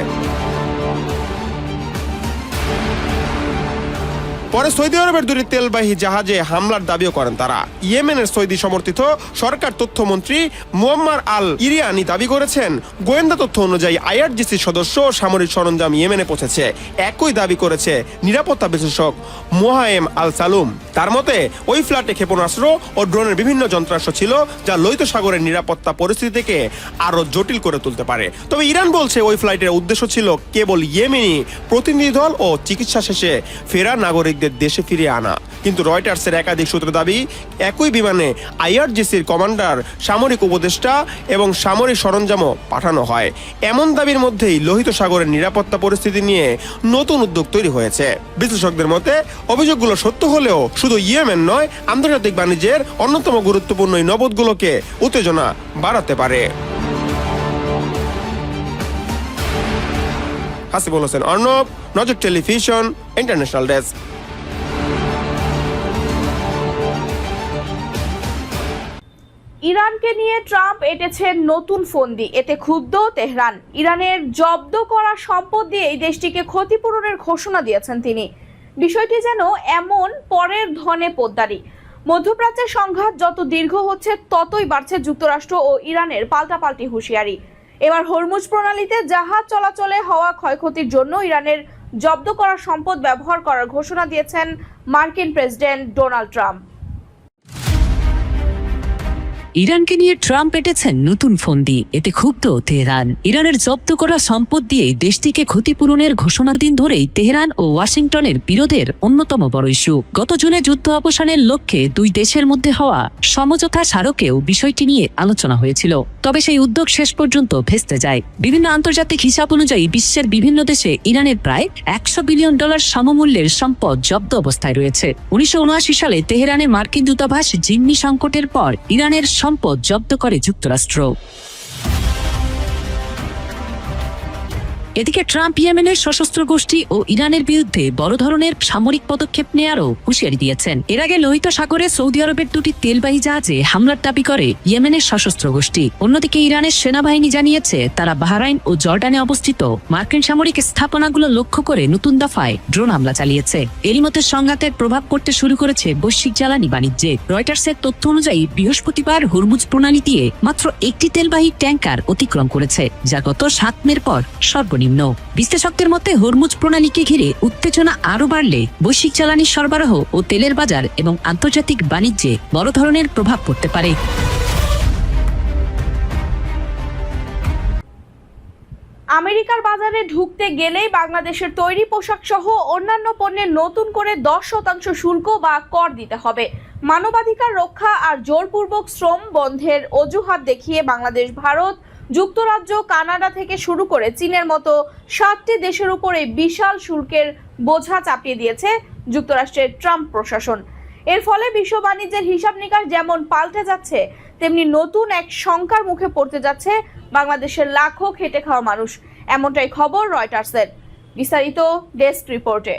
পরে সৌদি আরবের দুটি তেলবাহী জাহাজে হামলার দাবিও করেন তারা। ইয়েমেনের সৌদি সমর্থিত সরকার তথ্যমন্ত্রী মুয়াম্মার আল ইরিয়ানি দাবি করেছেন, গোয়েন্দা তথ্য অনুযায়ী আইআরজিসি সদস্য ও সামরিক সরঞ্জাম ইয়েমেনে পৌঁছেছে। একই দাবি করেছে নিরাপত্তা বিশ্লেষক মোহায়েম আল সালুম। তার মতে, ওই ফ্লাইটে ক্ষেপণাস্ত্র ও ড্রোনের বিভিন্ন যন্ত্রাংশ ছিল, যা লোহিত সাগরের নিরাপত্তা পরিস্থিতিকে আরও জটিল করে তুলতে পারে। তবে ইরান বলছে, ওই ফ্লাইটের উদ্দেশ্য ছিল কেবল ইয়েমেনি প্রতিনিধি দল ও চিকিৎসা শেষে ফেরা নাগরিকদের দেশে ফিরিয়ে আনা। কিন্তু রয়টার্সের একাধিক সূত্র দাবি, একই বিমানে আইআরজিসির কমান্ডার, সামরিক উপদেষ্টা এবং সামরিক সরঞ্জামও পাঠানো হয়। এমন দাবির মধ্যেই লোহিত সাগরের নিরাপত্তা পরিস্থিতি নিয়ে নতুন উদ্যোগ তৈরি হয়েছে। বিশ্লেষকদের মতে, অভিযোগগুলো সত্য হলেও শুধু ইয়েমেন নয়, আন্তর্জাতিক বাণিজ্যের অন্যতম গুরুত্বপূর্ণ এই নৌপথগুলোকে উত্তেজনা বাড়াতে পারে। হাসিবুল হোসেন অর্ণব, নজর টেলিভিশন, ইন্টারন্যাশনাল ডেস্ক। ইরানকে নিয়ে ট্রাম্প এঁটেছেন নতুন ফন্দি। এতে ক্ষুব্ধ তেহরান। ইরানের জব্দ করা সম্পদ দিয়ে এই দেশটিকে ক্ষতিপূরণের ঘোষণা দিয়েছেন তিনি। বিষয়টি যেন এমন পরের ধনে পোদ্দারি। মধ্যপ্রাচ্যের সংঘাত যত দীর্ঘ হচ্ছে ততই বাড়ছে যুক্তরাষ্ট্র ও ইরানের পাল্টাপাল্টি হুঁশিয়ারি। এবার হরমুজ প্রণালীতে জাহাজ চলাচলে হওয়া ক্ষয়ক্ষতির জন্য ইরানের জব্দ করা সম্পদ ব্যবহার করার ঘোষণা দিয়েছেন মার্কিন প্রেসিডেন্ট ডোনাল্ড ট্রাম্প। ইরানকে নিয়ে ট্রাম্প এঁটেছেন নতুন ফন্দি। এতে ক্ষুব্ধ তেহরান। ইরানের জব্দ করা সম্পদ দিয়ে দেশটিকে ক্ষতিপূরণের ঘোষণার দিন ধরেই তেহরান ও ওয়াশিংটনের বিরোধের অন্যতম বড় ইস্যু। গত জুনে যুদ্ধ অবসানের লক্ষ্যে দুই দেশের মধ্যে হওয়া সমঝোতা স্মারকেও বিষয়টি নিয়ে আলোচনা হয়েছিল। তবে সেই উদ্যোগ শেষ পর্যন্ত ভেস্তে যায়। বিভিন্ন আন্তর্জাতিক হিসাব অনুযায়ী বিশ্বের বিভিন্ন দেশে ইরানের প্রায় $100 বিলিয়ন সমমূল্যের সম্পদ জব্দ অবস্থায় রয়েছে। 1979 সালে তেহরানে মার্কিন দূতাবাস জিম্মি সংকটের পর ইরানের সম্পদ জব্দ করে যুক্তরাষ্ট্র। এদিকে ট্রাম্প ইয়েমেনের সশস্ত্র গোষ্ঠী ও ইরানের বিরুদ্ধে বড় ধরনের সামরিক পদক্ষেপ নেয়ারও হুঁশিয়ারি দিয়েছেন। এর আগে লোহিত সাগরে সৌদি আরবের দুটি তেলবাহী জাহাজে হামলার দাবি করে ইয়েমেনের সশস্ত্র গোষ্ঠী। অন্যদিকে ইরানের সেনাবাহিনী জানিয়েছে তারা বাহরাইন ও জর্ডানে অবস্থিত মার্কিন সামরিক স্থাপনাগুলো লক্ষ্য করে নতুন দফায় ড্রোন হামলা চালিয়েছে। এরই মধ্যে সংঘাতের প্রভাব পড়তে শুরু করেছে বৈশ্বিক জ্বালানি বাণিজ্যে। রয়টার্সের তথ্য অনুযায়ী বৃহস্পতিবার হরমুজ প্রণালী দিয়ে মাত্র একটি তেলবাহী ট্যাঙ্কার অতিক্রম করেছে, যা গত 7 মের পর সর্বনিম্ন। বিশ্লেষকদের মতে হরমুজ প্রণালীকে ঘিরে উত্তেজনা আরো বাড়লে বৈশ্বিক জ্বালানি সরবরাহ ও তেলের বাজার এবং আন্তর্জাতিক বাণিজ্যে বড় ধরনের প্রভাব পড়তে পারে। আমেরিকার বাজারে ঢুকতে গেলেই বাংলাদেশের তৈরি পোশাক সহ অন্যান্য পণ্যে নতুন করে 10% শুল্ক বা কর দিতে হবে। মানবাধিকার রক্ষা আর জোরপূর্বক শ্রম বন্ধের অজুহাত দেখিয়ে বাংলাদেশ, ভারত, যুক্তরাজ্য, কানাডা থেকে শুরু করে চীনের মতো 7টি দেশের উপর এই বিশাল শুল্কের বোঝা চাপিয়ে দিয়েছে যুক্তরাষ্ট্রের ট্রাম্প প্রশাসন। এর ফলে বিশ্ব বাণিজ্যের হিসাব নিকাশ যেমন পাল্টে যাচ্ছে, তেমনি নতুন এক শঙ্কার মুখে পড়তে যাচ্ছে বাংলাদেশের লাখো খেটে খাওয়া মানুষ। এমনটাই খবর রয়টার্সের। বিস্তারিত ডেস্ক রিপোর্টে।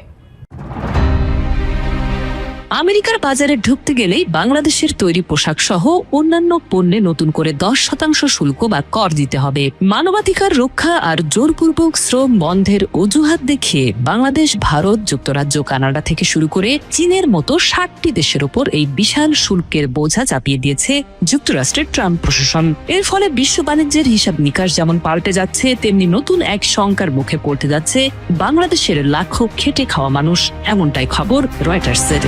আমেরিকার বাজারে ঢুকতে গেলেই বাংলাদেশের তৈরি পোশাক সহ অন্যান্য পণ্যে নতুন করে 10% শুল্ক বা কর দিতে হবে। মানবাধিকার রক্ষা আর জোরপূর্বক শ্রম বন্ধের অজুহাত দেখিয়ে বাংলাদেশ, ভারত, যুক্তরাজ্য, কানাডা থেকে শুরু করে চীনের মতো 7টি দেশের উপর এই বিশাল শুল্কের বোঝা চাপিয়ে দিয়েছে যুক্তরাষ্ট্রের ট্রাম্প প্রশাসন। এর ফলে বিশ্ব বাণিজ্যের হিসাব নিকাশ যেমন পাল্টে যাচ্ছে, তেমনি নতুন এক শঙ্কার মুখে পড়তে যাচ্ছে বাংলাদেশের লাখো খেটে খাওয়া মানুষ। এমনটাই খবর রয়টার্সের।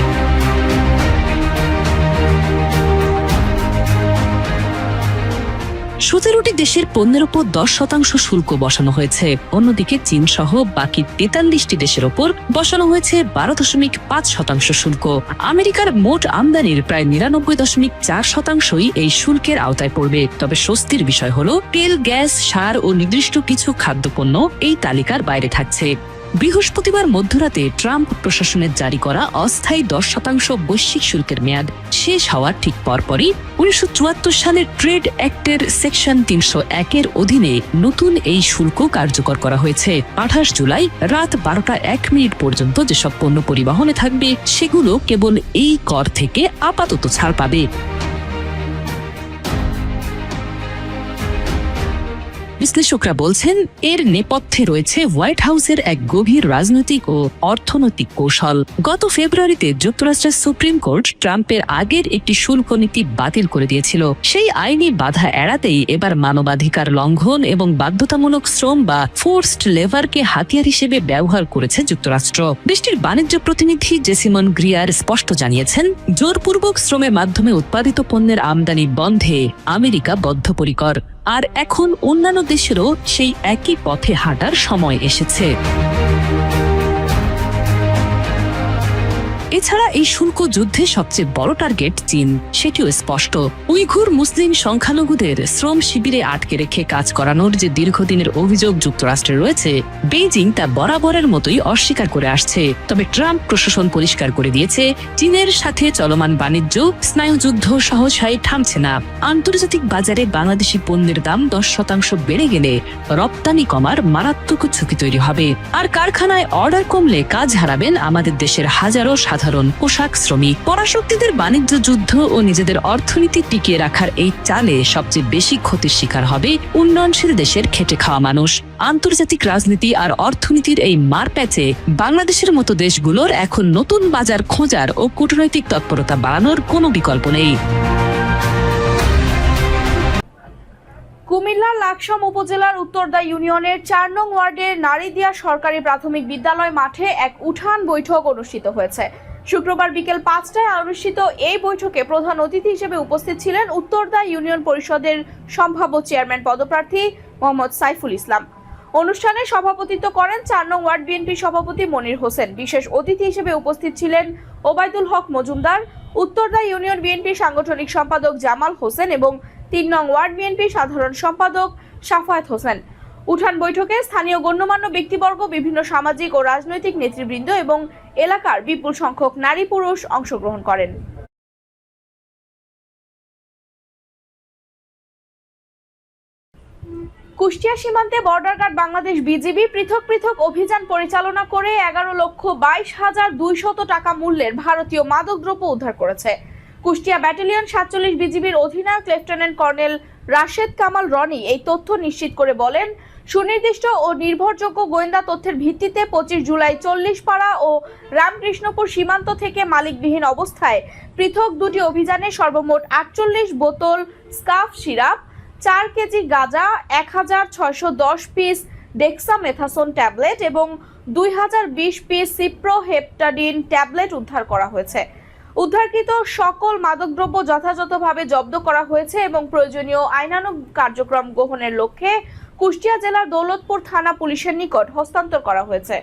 17টি দেশের পণ্যের উপর 10% শুল্ক বসানো হয়েছে। অন্যদিকে চীন সহ বাকি 43টি দেশের ওপর বসানো হয়েছে 12.5% শুল্ক। আমেরিকার মোট আমদানির প্রায় 99.4%ই এই শুল্কের আওতায় পড়বে। তবে স্বস্তির বিষয় হলো তেল, গ্যাস, সার ও নির্দিষ্ট কিছু খাদ্যপণ্য এই তালিকার বাইরে থাকছে। বৃহস্পতিবার মধ্যরাতে ট্রাম্প প্রশাসনের জারি করা অস্থায়ী 10% বৈশ্বিক শুল্কের মেয়াদ শেষ হওয়ার ঠিক পরপরই 1974 সালের ট্রেড অ্যাক্টের সেকশন 301 অধীনে নতুন এই শুল্ক কার্যকর করা হয়েছে। 28 জুলাই রাত 12:01 পর্যন্ত যেসব পণ্য পরিবহনে থাকবে সেগুলো কেবল এই কর থেকে আপাতত ছাড় পাবে। বিশ্লেষকরা বলছেন এর নেপথ্যে রয়েছে হোয়াইট হাউসের এক গভীর রাজনৈতিক ও অর্থনৈতিক কৌশল। গত ফেব্রুয়ারিতে যুক্তরাষ্ট্রের সুপ্রিম কোর্ট ট্রাম্পের আগের একটি শুল্ক নীতি বাতিল করে দিয়েছিল। সেই আইনি বাধা এড়াতেই এবার মানবাধিকার লঙ্ঘন এবং বাধ্যতামূলক শ্রম বা ফোর্সড লেবারকে হাতিয়ার হিসেবে ব্যবহার করেছে যুক্তরাষ্ট্র। দেশটির বাণিজ্য প্রতিনিধি জেসিমন গ্রিয়ার স্পষ্ট জানিয়েছেন, জোরপূর্বক শ্রমের মাধ্যমে উৎপাদিত পণ্যের আমদানি বন্ধে আমেরিকা বদ্ধপরিকর। আর এখন অন্যান্য দেশেরও সেই একই পথে হাঁটার সময় এসেছে। এছাড়া এই শুল্ক যুদ্ধে সবচেয়ে বড় টার্গেট চীন, সেটিও স্পষ্ট। উইঘুর মুসলিম সংখ্যালঘুদের শ্রম শিবিরে আটকে রেখে কাজ করানোর যে দীর্ঘদিনের অভিযোগ যুক্তরাষ্ট্রে রয়েছে, বেইজিং তা বরাবরের মতোই অস্বীকার করে আসছে। তবে ট্রাম্প প্রশাসন পরিষ্কার করে দিয়েছে, চীনের সাথে চলমান বাণিজ্য স্নায়ুযুদ্ধ সহসায় থামছে না। আন্তর্জাতিক বাজারে বাংলাদেশি পণ্যের দাম 10% বেড়ে গেলে রপ্তানি কমার মারাত্মক ঝুঁকি তৈরি হবে। আর কারখানায় অর্ডার কমলে কাজ হারাবেন আমাদের দেশের হাজারো সাধারণ পোশাক শ্রমিক। পরাশক্তিদের বাণিজ্য যুদ্ধ ও নিজেদের অর্থনীতি টিকিয়ে রাখার এই চালে সবচেয়ে বেশি ক্ষতির শিকার হবে উন্নয়নশীল দেশের খেটে খাওয়া মানুষ। আন্তর্জাতিক রাজনীতি আর অর্থনীতির এই মারপ্যাচে বাংলাদেশের মতো দেশগুলোর এখন নতুন বাজার খোঁজার ও কূটনৈতিক তৎপরতা বাড়ানোর কোনো বিকল্প নেই। কুমিল্লার লাকসাম উপজেলার উত্তরদা ইউনিয়নের ৪ নং ওয়ার্ডের নারীদিয়া সরকারি প্রাথমিক বিদ্যালয় মাঠে এক উঠান বৈঠক অনুষ্ঠিত হয়েছে। শুক্রবার বিকেল ৫টায় অনুষ্ঠিত এই বৈঠকে প্রধান অতিথি হিসেবে উপস্থিত ছিলেন উত্তরদা ইউনিয়ন পরিষদের সম্ভাব্য চেয়ারম্যান পদপ্রার্থী মোহাম্মদ সাইফুল ইসলাম। অনুষ্ঠানে সভাপতিত্ব করেন ৪ নং ওয়ার্ড বিএনপি সভাপতি মনির হোসেন। বিশেষ অতিথি হিসেবে উপস্থিত ছিলেন ওবায়দুল হক মজুমদার, উত্তরদা ইউনিয়ন বিএনপি সাংগঠনিক সম্পাদক জামাল হোসেন এবং ৩ নং ওয়ার্ড বিএনপি সাধারণ সম্পাদক সাফায়েত হোসেন। উঠান বৈঠকে স্থানীয় গণ্যমান্য ব্যক্তিবর্গ, বিভিন্ন সামাজিক ও রাজনৈতিক নেতৃবৃন্দ এবং এলাকার বিপুল সংখ্যক নারী পুরুষ অংশগ্রহণ করেন। কুষ্টিয়া সীমান্তে বর্ডার গার্ড বাংলাদেশ বিজিবি পৃথক পৃথক অভিযান পরিচালনা করে ১১,২২,২০০ টাকা মূল্যের ভারতীয় মাদকদ্রব্য উদ্ধার করেছে। কুষ্টিয়া ব্যাটালিয়ন ৪৭ বিজিবির অধিনায়ক লেফটেন্যান্ট কর্নেল রাশেদ কামাল রনি এই তথ্য নিশ্চিত করে বলেন, সুনির্দিষ্ট ও নির্ভরযোগ্য গোয়েন্দা তথ্যের ভিত্তিতে ২৫ জুলাই ৪০পাড়া ও রামকৃষ্ণপুর সীমান্ত থেকে মালিকবিহীন অবস্থায় পৃথক দুটি অভিযানে সর্বমোট ৪৮ বোতল স্কাফ সিরাপ, ৪ কেজি গাঁজা, ১,৬১০ পিস ডেক্সামেথাসোন ট্যাবলেট এবং ২,০২০ পিস সিপ্রোহেপটাডিন ট্যাবলেট উদ্ধার করা হয়েছে। উদ্ধারকৃত সকল মাদকদ্রব্য যথাযথভাবে জব্দ করা হয়েছে এবং প্রয়োজনীয় আইনানুগ কার্যক্রম গ্রহণের লক্ষ্যে কুষ্টিয়া জেলার দৌলতপুর থানা পুলিশের নিকট হস্তান্তর করা হয়েছে।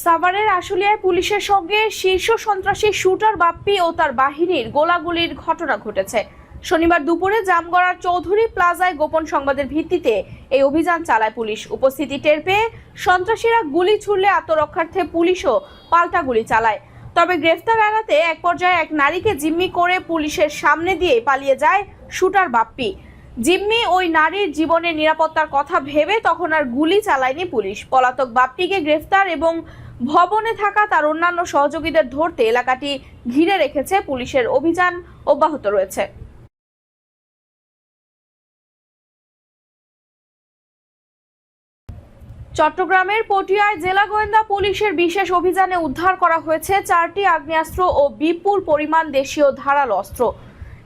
সাভারের আশুলিয়ায় পুলিশের সঙ্গে শীর্ষ সন্ত্রাসী শুটার বাপ্পি ও তার বাহিনীর গোলাগুলির ঘটনা ঘটেছে। শনিবার দুপুরে জামগড়ার চৌধুরী প্লাজায় গোপন সংবাদের ভিত্তিতে এই অভিযান চালায় পুলিশ। উপস্থিতি টের পেয়ে সন্ত্রাসীরা গুলি ছুড়লে আত্মরক্ষার্থে পুলিশও পাল্টা গুলি চালায়। তবে গ্রেফতার এড়াতে এক পর্যায়ে এক নারীকে জিম্মি করে পুলিশের সামনে দিয়ে পালিয়ে যায় শুটার বাপ্পি। জিম্মি ওই নারীর জীবনের নিরাপত্তার কথা ভেবে তখন আর গুলি চালায়নি পুলিশ। পলাতক বাপ্পিকে গ্রেফতার এবং ভবনে থাকা তার অন্যান্য সহযোগীদের ধরতে এলাকাটি ঘিরে রেখেছে পুলিশের অভিযান অব্যাহত রয়েছে। চট্টগ্রামের পটিয়ায় জেলা গোয়েন্দা পুলিশের বিশেষ অভিযানে উদ্ধার করা হয়েছে 4টি আগ্নেয়াস্ত্র ও বিপুল পরিমাণ দেশীয় ধারালো অস্ত্র।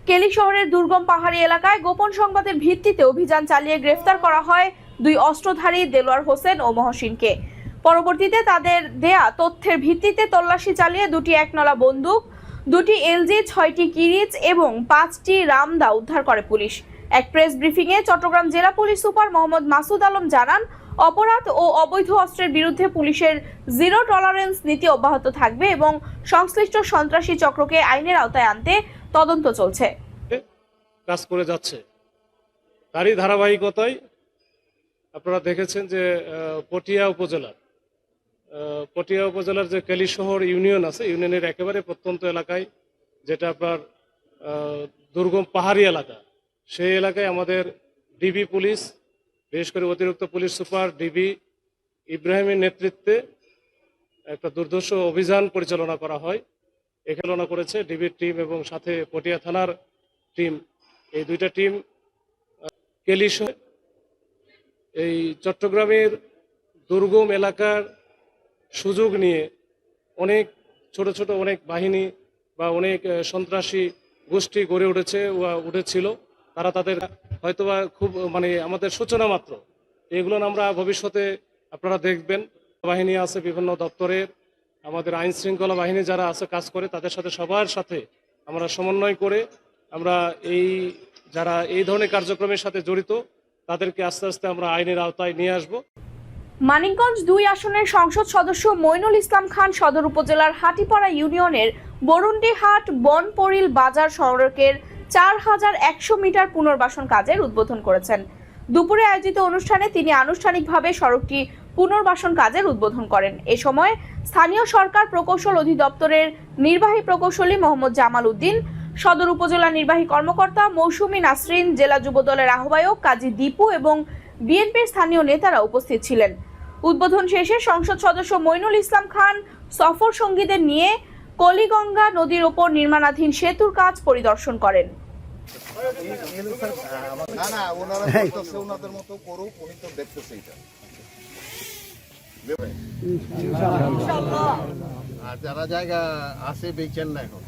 কেলি শহরের দুর্গম পাহাড়ি এলাকায় গোপন সংবাদের ভিত্তিতে অভিযান চালিয়ে গ্রেফতার করা হয় 2 অস্ত্রধারী দেলোয়ার হোসেন ও মহসিনকে। পরবর্তীতে তাদের দেয়া তথ্যের ভিত্তিতে তল্লাশি চালিয়ে 2টি একনলা বন্দুক, 2টি এলজি, 6টি কিরিচ এবং 5টি রামদা উদ্ধার করে পুলিশ। এক প্রেস ব্রিফিংয়ে চট্টগ্রাম জেলা পুলিশ সুপার মোহাম্মদ মাসুদ আলম জানান, অপরাধ ও অবৈধ অস্ত্রের বিরুদ্ধে পুলিশের জিরো টলারেন্স নীতি অব্যাহত থাকবে এবং সংশ্লিষ্ট সন্ত্রাসী চক্রকে আইনের আওতায় আনতে তদন্ত চলছে। কাজ করে যাচ্ছে, তারই ধারাবাহিকতায় আপনারা দেখেছেন যে পটিয়া উপজেলার যে কেলিশহর ইউনিয়ন আছে, ইউনিয়নের একেবারে প্রত্যন্ত এলাকায়, যেটা আপনার দুর্গম পাহাড়ি এলাকা, সেই এলাকায় আমাদের ডিবি পুলিশ, বিশেষ করে অতিরিক্ত পুলিশ সুপার ডিবি ইব্রাহিমের নেতৃত্বে একটা দুর্ধর্ষ অভিযান পরিচালনা করা হয়। এখানে করেছে ডিবির টিম এবং সাথে পটিয়া থানার টিম। এই 2টা টিম কেলিশহর এই চট্টগ্রামের দুর্গম এলাকার সুযোগ নিয়ে অনেক ছোট ছোট অনেক বাহিনী বা অনেক সন্ত্রাসী গোষ্ঠী গড়ে উঠেছিল। তারা তাদের হয়তোবা খুব আমাদের সূচনা মাত্র, এগুলো আমরা ভবিষ্যতে আপনারা দেখবেন। বাহিনী আছে বিভিন্ন দপ্তরের, আমাদের আইন শৃঙ্খলা বাহিনী যারা আছে কাজ করে, তাদের সাথে সবার সাথে আমরা সমন্বয় করে আমরা যারা এই ধরনের কার্যক্রমের সাথে জড়িত তাদেরকে আস্তে আস্তে আমরা আইনের আওতায় নিয়ে আসব। মানিকগঞ্জ 2 আসনের সংসদ সদস্য মইনুল ইসলাম খান সদর উপজেলার হাটিপাড়া ইউনিয়নের বরুন্ডিহাট বনপরিল বাজার সড়কের 4100 মিটার পুনর্বাসন কাজের উদ্বোধন করেছেন। দুপুরে আয়োজিত অনুষ্ঠানে তিনি আনুষ্ঠানিকভাবে সড়কটি পুনর্বাসন কাজের উদ্বোধন করেন। এ সময় স্থানীয় সরকার প্রকৌশল অধিদপ্তরের নির্বাহী প্রকৌশলী মোহাম্মদ জামাল উদ্দিন, সদর উপজেলা নির্বাহী কর্মকর্তা মৌসুমী নাসরিন, জেলা যুবদলের আহ্বায়ক কাজী দীপু এবং বিএনপির স্থানীয় নেতারা উপস্থিত ছিলেন। উদ্বোধন শেষে সংসদ সদস্য মইনুল ইসলাম খান সফর সঙ্গীদের নিয়ে কলিগঙ্গা নদীর ওপর নির্মাণাধীন সেতুর কাজ পরিদর্শন করেন। যারা জায়গা আছে বেচেন না এখন।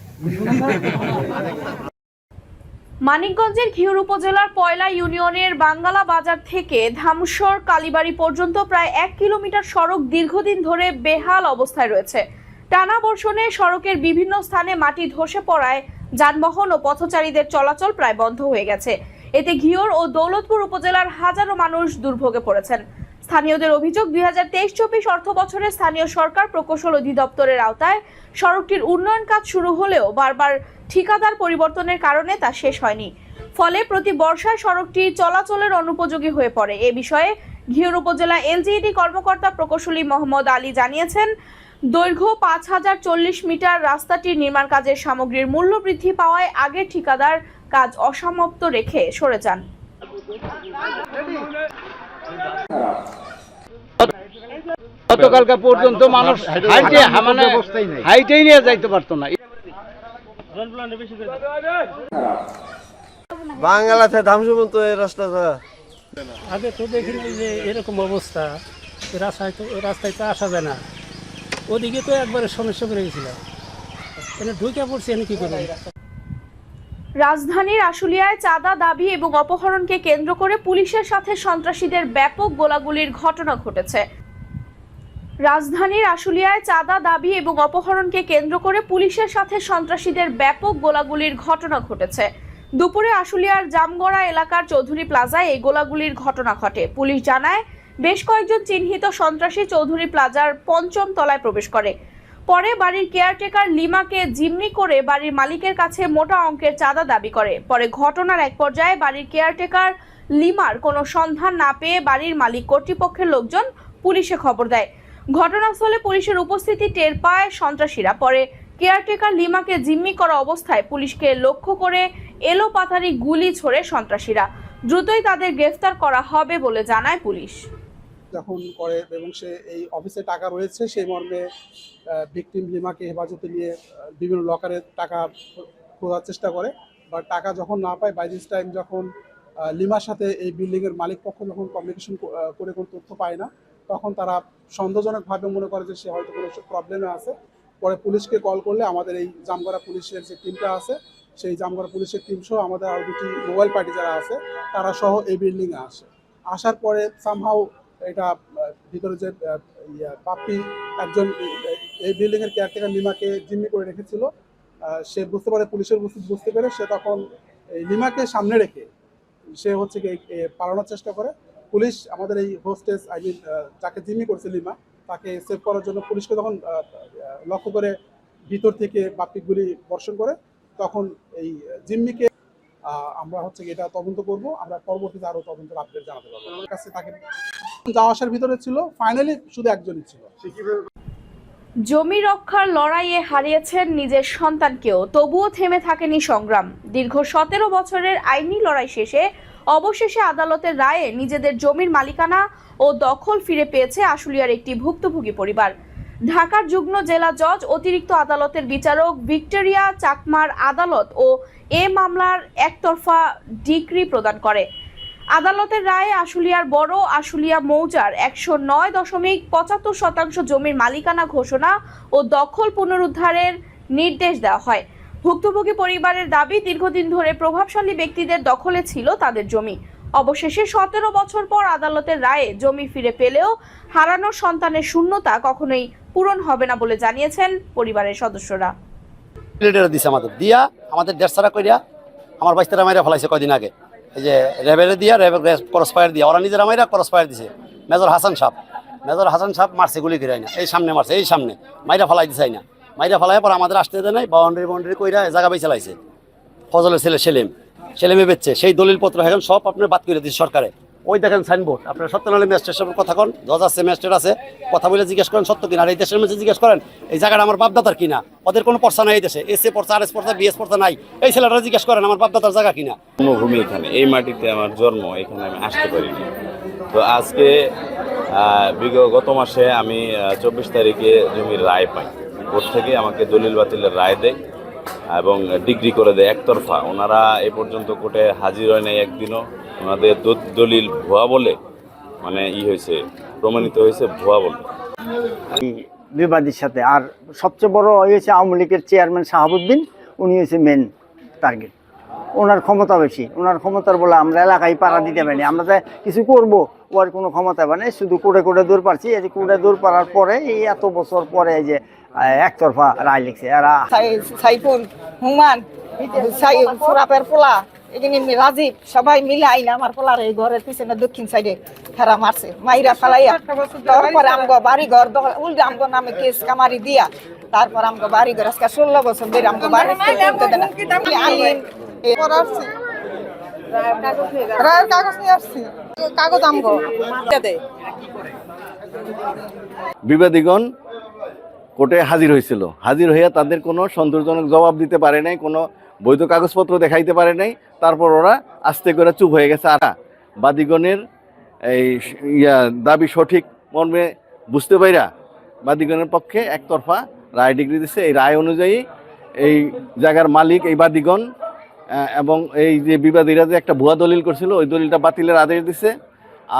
মানিকগঞ্জের ঘিওর উপজেলার পয়লা ইউনিয়নের বাঙ্গালা বাজার থেকে ধামসর কালীবাড়ি পর্যন্ত প্রায় 1 কিলোমিটার সড়ক দীর্ঘদিন ধরে বেহাল অবস্থায় রয়েছে। টানা বর্ষণে সড়কের বিভিন্ন স্থানে মাটি ধসে পড়ায় যানবাহন ও পথচারীদের চলাচল প্রায় বন্ধ হয়ে গেছে। এতে ঘিওর ও দৌলতপুর উপজেলার হাজারো মানুষ দুর্ভোগে পড়েছেন। স্থানীয়দের অভিযোগ, 2023-24 অর্থ বছরে স্থানীয় সরকার প্রকৌশল অধিদপ্তরের আওতায় সড়কটির উন্নয়ন কাজ শুরু হলেও বারবার ঠিকাদার পরিবর্তনের কারণে তা শেষ হয়নি। ফলে প্রতি বর্ষায় সড়কটি চলাচলের অনুপযোগী হয়ে পড়ে। এ বিষয়ে ঘিওর উপজেলা এলজিইডি কর্মকর্তা প্রকৌশলী মোহাম্মদ আলী জানিয়েছেন, দৈর্ঘ্য 5040 মিটার রাস্তাটির নির্মাণ কাজের সামগ্রীর মূল্য বৃদ্ধি পাওয়ায় আগের ঠিকাদার কাজ অসমাপ্ত রেখে সরে যান। গতকালকে পর্যন্ত মানুষ হাইটেই নিয়ে যাইতে পারতো না। বাংলাতে ধামসু পর্যন্ত এই রাস্তাটা আগে তো দেখিনি যে এরকম অবস্থা, রাস্তায় তো আসা যায় না। ওদিকে তো একবারে সমস্যা করে গেছিলাম, এখানে ঢুকে পড়ছি, আমি কি করবো। রাজধানীর আশুলিয়ায় চাঁদা দাবি এবং অপহরণকে কেন্দ্র করে পুলিশের সাথে সন্ত্রাসীদের ব্যাপক গোলাগুলির ঘটনা ঘটেছে। রাজধানীর আশুলিয়ায় চাঁদা দাবি এবং অপহরণকে কেন্দ্র করে পুলিশের সাথে সন্ত্রাসীদের ব্যাপক গোলাগুলির ঘটনা ঘটেছে। দুপুরে আশুলিয়ার জামগড়া এলাকার চৌধুরী প্লাজায় এই গোলাগুলির ঘটনা ঘটে। পুলিশ জানায়, বেশ কয়েকজন চিহ্নিত সন্ত্রাসী চৌধুরী প্লাজার 5ম তলায় প্রবেশ করে। পরে বাড়ির কেয়ারটেকার লিমাকে জিম্মি করে বাড়ির মালিকের কাছে মোটা অঙ্কের চাঁদা দাবি করে। পরে ঘটনার এক পর্যায়ে বাড়ির কেয়ারটেকার লিমার কোনো সন্ধান না পেয়ে বাড়ির মালিক কর্তৃপক্ষের লোকজন পুলিশে খবর দেয়। ঘটনাস্থলে পুলিশের উপস্থিতি টের পায় সন্ত্রাসীরা। পরে কেয়ারটেকার লিমাকে জিম্মি করা অবস্থায় পুলিশকে লক্ষ্য করে এলোপাথারি গুলি ছোড়ে সন্ত্রাসীরা। দ্রুতই তাদের গ্রেফতার করা হবে বলে জানায় পুলিশ। যখন করে এবং সে এই অফিসে টাকা রয়েছে সেই মর্মে ভিকটিম লিমাকে হেফাজতে নিয়ে বিভিন্ন লকারে টাকা খোঁজার চেষ্টা করে, বা টাকা যখন না পায় বাই দিস টাইম যখন লিমার সাথে এই বিল্ডিংয়ের মালিক পক্ষ যখন কমিউনিকেশন করে কোনো তথ্য পায় না, তখন তারা সন্দেহজনকভাবে মনে করে যে সে হয়তো কোনো প্রবলেমে আছে। পরে পুলিশকে কল করলে আমাদের এই জামগড়া পুলিশের যে টিমটা আছে, সেই জামগড়া পুলিশের টিম সহ আমাদের আরও দুটি মোবাইল পার্টি যারা আছে তারা সহ এই বিল্ডিংয়ে আসার পরে সামহাউ এটা ভিতরে যে পাপ্পি একজন এই বিল্ডিংয়ের কেয়ারটেকার লিমাকে জিম্মি করে রেখেছিল, সে বুঝতে পারে, পুলিশের বুঝতে পেরে সে তখন এই লিমাকে সামনে রেখে সে হচ্ছে কি পালানোর চেষ্টা করে। পুলিশ আমাদের এই হোস্টেস যাকে জিম্মি করছে লিমা, তাকে সেভ করার জন্য পুলিশকে তখন লক্ষ্য করে ভিতর থেকে বাপ্পিকগুলি বর্ষণ করে। তখন এই জিম্মিকে আমরা হচ্ছে এটা তদন্ত করব, আমরা পরবর্তীতে আরো তদন্তের আপডেট জানাতে পারবো। আমার কাছে তাকে যাওয়া আসার ভিতরে ছিল, ফাইনালি শুধু একজনই ছিল। জমি রক্ষার লড়াইয়ে হারিয়েছেন নিজের সন্তানকেও, তবুও থেমে থাকেনি সংগ্রাম। দীর্ঘ 17 বছরের আইনি লড়াই শেষে অবশেষে আদালতের রায়ে নিজেদের জমির মালিকানা ও দখল ফিরে পেয়েছে আশুলিয়ার একটি ভুক্তভোগী পরিবার। ঢাকার যুগ্ম জেলা জজ অতিরিক্ত আদালতের বিচারক ভিক্টোরিয়া চাকমার আদালত ও এ মামলার একতরফা ডিক্রি প্রদান করে। আদালতের রায়ে আশুলিয়ার বড় আশুলিয়া মৌজার 109.75% জমির মালিকানা ঘোষণা ও দখল পুনরুদ্ধারের নির্দেশ দেওয়া হয়। ভুক্তভোগী পরিবারের দাবি, দীর্ঘদিন ধরে প্রভাবশালী ব্যক্তিদের দখলে ছিল তাদের জমি। অবশেষে 17 বছর পর আদালতের রায়ে জমি ফিরে পেলেও হারানো সন্তানের শূন্যতা কখনোই পূরণ হবে না বলে জানিয়েছেন পরিবারের সদস্যরা। দিছে আমাদের দিয়া, আমাদের দেড়সারা কইরা আমার বাইস্তারা মাইরা ফেলাইছে কয়দিন আগে। এই যে রেবেলে দিয়া, ক্রস ফায়ার দিয়া, ওরা নিজেরা মাইরা ক্রস ফায়ার দিছে। মেজর হাসান সাহেব মারছে গুলি করে না, এই সামনে মারছে, এই সামনে মাইরা ফেলাই দিছে না, মাইরা ফেলাই পর আমাদের আসতে দেয় নাই। বাউন্ডারি কইরা জায়গা বেঁচে লাইছে। ফজলের ছেলে সেলিমে বেচছে, সেই দলিলপত্র এখন সব আপনার বাদ করে দিচ্ছে সরকারে। ওই দেখেন সাইনবোর্ড, আপনারা সত্যনারায়ণ ম্যাজিস্ট্রেট সাহেবের কথা কন, জজ আছে ম্যাজিস্ট্রেট আছে, কথা বলে জিজ্ঞেস করেন সত্য কিনা। আর এই দেশের মধ্যে জিজ্ঞেস করেন এই জায়গাটা আমার বাপদাতার কিনা, ওদের কোনো পর্চা নাই এই দেশে, এসএ পর্চা, আরএস পর্চা, বিএস পর্চা নাই। এই ছেলেটা জিজ্ঞেস করেন আমার বাপদাতার জায়গা কিনা। জন্মভূমি এখানে, এই মাটিতে আমার জন্ম, এখানে আমি আসতে পারিনি। তো আজকে গত মাসে আমি 24 তারিখে জমির রায় পাই, কোর্ট থেকে আমাকে দলিল বাতিলের রায় দেয় এবং ডিগ্রি করে দেয় একতরফা। ওনারা এ পর্যন্ত কোর্টে হাজির হয় নাই একদিনও। ওনাদের দলিল ভুয়া বলে মানে হয়েছে, প্রমাণিত হয়েছে ভুয়া বলে। বিবাদীর সাথে আর সবচেয়ে বড় হয়েছে আওয়ামী লীগের চেয়ারম্যান শাহাবুদ্দিন, উনি হয়েছে মেন টার্গেট। ওনার ক্ষমতা বেশি, ওনার ক্ষমতার বলে আমরা এলাকায় পাড়া দিতে পারিনি। আমরা যে কিছু করবো ওর কোনো ক্ষমতা পারে, শুধু কোর্টে কোর্টে দৌড় পারছি। এই যে কোর্টে দৌড় পাড়ার পরে এই এত বছর পরে এই যে একতরফা রায় লিখছে। এরা সাইফুল, হুমান, সুরাপের পোলা, এখানে রাজীব সবাই মিলে আইনা আমার পোলার এই ঘরের পিছনে দক্ষিণ সাইডে ফেরা মারছে, মাইরা ফালাইয়া। তারপরে আমগো বাড়ি ঘর উল্টে আমগো নামে কেস কামারি দিয়া, তারপর আমগো বাড়ি ঘর আজকে 16 বছর ধরে আমগো বাড়ি তুলতে দেন। আইন রায়ের কাগজ নিয়ে আসছি, কাগজ আমগো দেয়। বিবাদীগণ কোর্টে হাজির হয়েছিল, হাজির হইয়া তাদের কোনো সন্তোষজনক জবাব দিতে পারে নাই, কোনো বৈধ কাগজপত্র দেখাইতে পারে নাই। তারপর ওরা আস্তে করে চুপ হয়ে গেছে। আর বাদীগণের এই দাবি সঠিক মর্মে বুঝতে পাইরা বাদীগণের পক্ষে একতরফা রায় ডিগ্রি দিচ্ছে। এই রায় অনুযায়ী এই জায়গার মালিক এই বাদীগণ এবং এই যে বিবাদীরা যে একটা ভুয়া দলিল করছিল ওই দলিলটা বাতিলের আদেশ দিছে।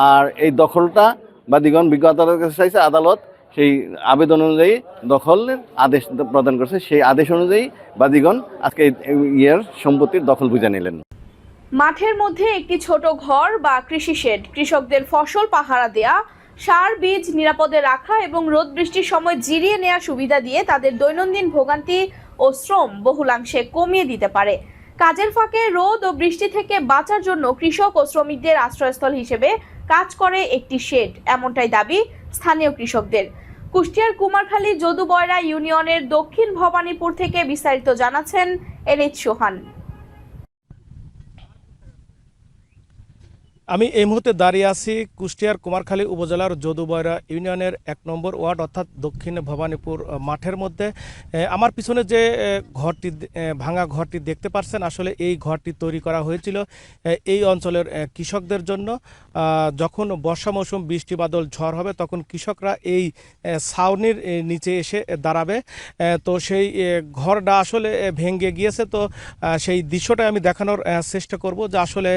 আর এই দখলটা বাদীগণ বিজ্ঞ আদালতের কাছে চাইছে, আদালত সেই আবেদন অনুযায়ী দখলের আদেশ প্রদান করছে। সেই আদেশ অনুযায়ী বাদীগণ আজকে সম্পত্তির দখল বুঝে নিলেন। মাঠের মধ্যে একটি ছোট ঘর বা কৃষি শেড, কৃষকদের ফসল পাহারা দেয়া, সার বীজ নিরাপদে রাখা এবং রোদ বৃষ্টির সময় জিরিয়ে নেওয়ার সুবিধা দিয়ে তাদের দৈনন্দিন ভোগান্তি ও শ্রম বহুলাংশে কমিয়ে দিতে পারে। কাজের ফাঁকে রোদ ও বৃষ্টি থেকে বাঁচার জন্য কৃষক ও শ্রমিকদের আশ্রয়স্থল হিসেবে কাজ করে একটি শেড, এমনটাই দাবি স্থানীয় কৃষকদের। কুষ্টিয়ার কুমারখালী যদুবয়রা ইউনিয়নের দক্ষিণ ভবানীপুর থেকে বিস্তারিত জানাচ্ছেন এলিজ সোহান। আমি এই মুহূর্তে দাঁড়িয়ে আছি কুষ্টিয়ার কুমারখালী উপজেলার যদুবয়রা ইউনিয়নের 1 নম্বর ওয়ার্ড অর্থাৎ দক্ষিণ ভবানীপুর মাঠের মধ্যে। আমার পিছনে যে ঘরটি, ভাঙা ঘরটি দেখতে পাচ্ছেন, আসলে এই ঘরটি তৈরি করা হয়েছিল এই অঞ্চলের কৃষকদের জন্য। যখন বর্ষা মৌসুম, বৃষ্টি বাদল, ঝড় হবে তখন কৃষকরা এই ছাউনির নিচে এসে দাঁড়াবে। তো সেই ঘরটা আসলে ভেঙে গিয়েছে। তো সেই দৃশ্যটা আমি দেখানোর চেষ্টা করব যে আসলে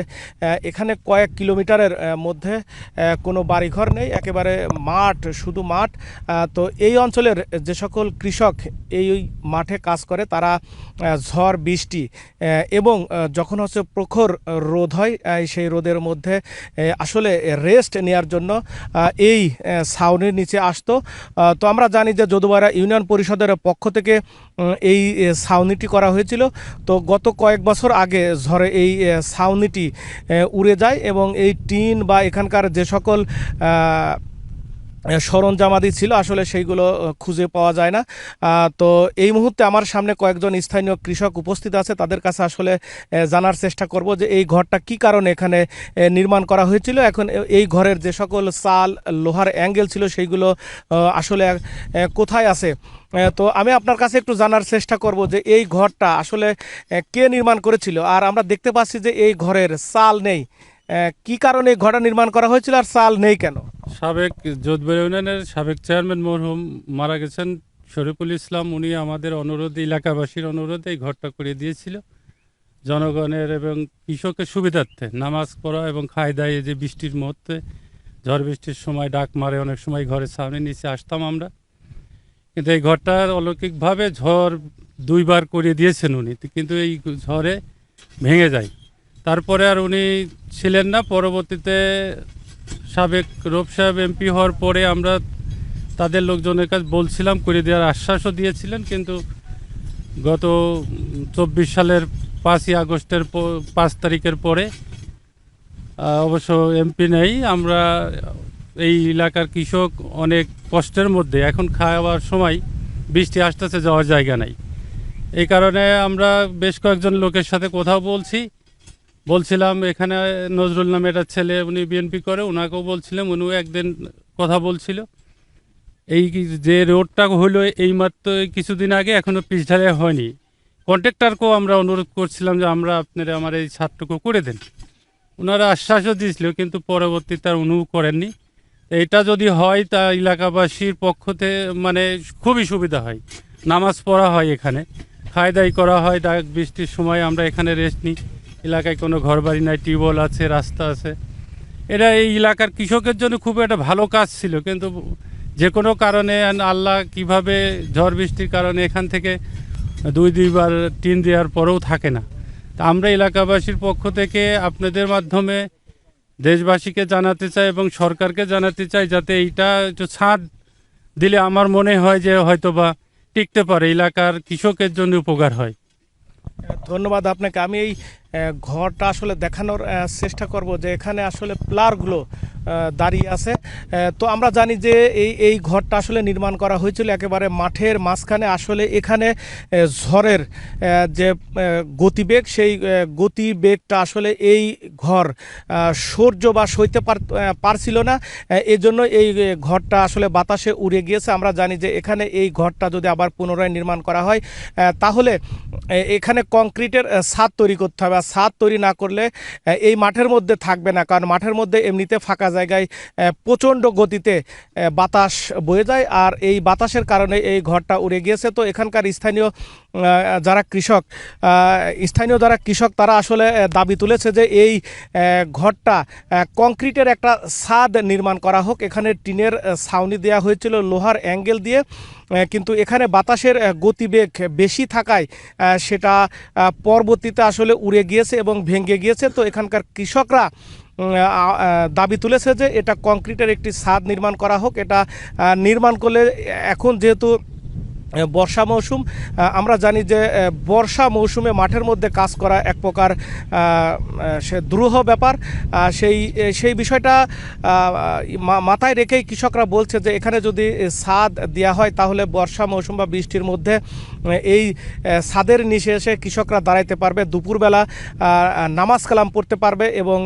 এখানে কয়েক কিলোমিটারের মধ্যে কোনো বাড়িঘর নেই, একেবারে মাঠ, শুধু মাঠ। তো এই অঞ্চলের যে সকল কৃষক এই মাঠে কাজ করে তারা ঝড় বৃষ্টি এবং যখন হচ্ছে প্রখর রোদ হয় সেই রোদের মধ্যে আসলে রেস্ট নেওয়ার জন্য এই ছাউনির নিচে আসতো। তো আমরা জানি যে যদুবয়রা ইউনিয়ন পরিষদের পক্ষ থেকে এই ছাউনিটি করা হয়েছিল। তো গত কয়েক বছর আগে ঝড়ে এই ছাউনিটি উড়ে যায় এবং এই টিন বা এখানকার যে সকল সরঞ্জামাদি ছিল আসলে সেইগুলো খুঁজে পাওয়া যায় না। তো এই মুহূর্তে আমার সামনে কয়েকজন স্থানীয় কৃষক উপস্থিত আছে, তাদের কাছে আসলে জানার চেষ্টা করব যে এই ঘরটা কি কারণে এখানে নির্মাণ করা হয়েছিল, এখন এই ঘরের যে সকল চাল, লোহার অ্যাঙ্গেল ছিল সেইগুলো আসলে কোথায় আছে। তো আমি আপনার কাছে একটু জানার চেষ্টা করব যে এই ঘরটা আসলে কে নির্মাণ করেছিল। আর আমরা দেখতে পাচ্ছি যে এই ঘরের চাল নেই, কি কারণে এই ঘরটা নির্মাণ করা হয়েছিল আর চাল নেই কেন? সাবেক যদুবয়রা ইউনিয়নের সাবেক চেয়ারম্যান মরহুম মারা গেছেন শরীফুল ইসলাম, উনি আমাদের অনুরোধে, এলাকাবাসীর অনুরোধে এই ঘরটা করে দিয়েছিল জনগণের এবং কৃষকের সুবিধার্থে। নামাজ পড়া এবং খাই দায়, যে বৃষ্টির মুহূর্তে ঝড় বৃষ্টির সময় ডাক মারে, অনেক সময় ঘরের সামনে নিচে আসতাম আমরা। কিন্তু এই ঘরটা অলৌকিকভাবে ঝড় 2 বার করে দিয়েছেন উনি, কিন্তু এই ঝড়ে ভেঙে যায়। তারপরে আর উনি ছিলেন না। পরবর্তীতে সাবেক রূপ সাহেব এমপি হওয়ার পরে আমরা তাদের লোকজনের কাছে বলছিলাম, করে দেওয়ার আশ্বাসও দিয়েছিলেন। কিন্তু গত 24 সালের 5ই আগস্টের 5 তারিখের পরে অবশ্য এমপি নেই। আমরা এই এলাকার কৃষক অনেক কষ্টের মধ্যে, এখন খাওয়ার সময় বৃষ্টি আসতেছে, যাওয়ার জায়গা নাই। এই কারণে আমরা বেশ কয়েকজন লোকের সাথে কথা বলছি, বলছিলাম এখানে নজরুল নামে একটা ছেলে, উনি বিএনপি করে, ওনাকেও বলছিলাম, উনিও একদিন কথা বলছিল। এই যে রোডটা হলো এইমাত্র কিছুদিন আগে, এখনও পিচ ঢালাই হয়নি। কন্ট্রাক্টরকেও আমরা অনুরোধ করছিলাম যে আমরা আপনারা আমার এই ছাদটুকু করে দেন। ওনারা আশ্বাসও দিয়েছিল, কিন্তু পরবর্তীতে আর উনিও করেননি। এইটা যদি হয় তা এলাকাবাসীর পক্ষতে মানে খুবই সুবিধা হয়। নামাজ পড়া হয় এখানে, খাওয়া দাওয়া করা হয়, বৃষ্টির সময় আমরা এখানে রেস্ট নিই। এলাকায় কোনো ঘরবাড়ি নাই, টিউবওয়েল আছে, রাস্তা আছে। এটা এই এলাকার কৃষকের জন্য খুব একটা ভালো কাজ ছিল, কিন্তু যে কোনো কারণে আল্লাহ কিভাবে ঝড় বৃষ্টির কারণে এখান থেকে দুইবার টিন দেওয়ার পরেও থাকে না। তা আমরা এলাকাবাসীর পক্ষ থেকে আপনাদের মাধ্যমে দেশবাসীকে জানাতে চাই এবং সরকারকে জানাতে চাই, যাতে এইটা একটু ছাদ দিলে আমার মনে হয় যে হয়তোবা টিকতে পারে, এলাকার কৃষকের জন্য উপকার হয়। ধন্যবাদ আপনাকে। আমি এই ঘরটা আসলে দেখানোর চেষ্টা করব যে এখানে আসলে প্লারগুলো দাঁড়িয়ে আছে। তো আমরা জানি যে এই ঘরটা আসলে নির্মাণ করা হয়েছিল একেবারে মাঠের মাঝখানে। আসলে এখানে ঝড়ের যে গতিবেগ, সেই গতিবেগটা আসলে এই ঘর সহ্য বা সইতে পারছিল না। এজন্য এই ঘরটা আসলে বাতাসে উড়ে গিয়েছে। আমরা জানি যে এখানে এই ঘরটা যদি আবার পুনরায় নির্মাণ করা হয় তাহলে এখানে কংক্রিটের ছাদ তৈরি করতে হবে। আর ছাদ তৈরি না করলে এই মাঠের মধ্যে থাকবে না, কারণ মাঠের মধ্যে এমনিতে ফাঁকা জায়গায় প্রচণ্ড গতিতে বাতাস বয়ে যায়, আর এই বাতাসের কারণে এই ঘরটা উড়ে গিয়েছে। তো এখানকার স্থানীয় যারা কৃষক তারা আসলে দাবি তুলেছে যে এই ঘরটা কংক্রিটের একটা ছাদ নির্মাণ করা হোক। এখানে টিনের ছাউনি দেওয়া হয়েছিল লোহার অ্যাঙ্গেল দিয়ে, কিন্তু এখানে বাতাসের গতিবেগ বেশি থাকায় সেটা পরবর্তীতে আসলে উড়ে গিয়েছে এবং ভেঙে গিয়েছে। তো এখানকার কৃষকরা দাবি তুলেছে যে এটা কংক্রিটের একটি ছাদ নির্মাণ করা হোক। এটা নির্মাণ করলে এখন যেহেতু বর্ষা মৌসুম, আমরা জানি যে বর্ষা মৌসুমে মাঠের মধ্যে কাজ করা এক প্রকার সে দুরূহ ব্যাপার। সেই বিষয়টা মাথায় রেখেই কৃষকরা বলছে যে এখানে যদি ছাদ দেওয়া হয় তাহলে বর্ষা মৌসুম বা বৃষ্টির মধ্যে এই ছাদের নিচে এসে কৃষকরা দাঁড়াইতে পারবে, দুপুরবেলা নামাজ কালাম পড়তে পারবে এবং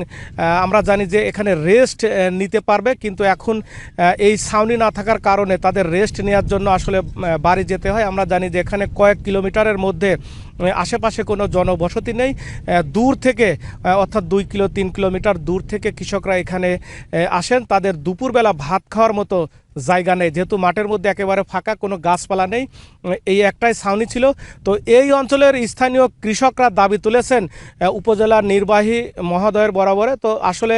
আমরা জানি যে এখানে রেস্ট নিতে পারবে। কিন্তু এখন এই ছাউনি না থাকার কারণে তাদের রেস্ট নেওয়ার জন্য আসলে বাড়ি যেতে হয়। আমরা জানি যে এখানে কয়েক কিলোমিটারের মধ্যে আশেপাশে কোনো জনবসতি নেই। দূর থেকে অর্থাৎ 2-3 কিলোমিটার দূর থেকে কৃষকরা এখানে আসেন। তাদের দুপুরবেলা ভাত খাওয়ার মতো জায়গা নেই, যেহেতু মাঠের মধ্যে একেবারে ফাঁকা, কোনো গাছপালা নেই, এই একটাই ছাউনি ছিল। তো এই অঞ্চলের স্থানীয় কৃষকরা দাবি তুলেছেন উপজেলা নির্বাহী মহোদয়ের বরাবরে। তো আসলে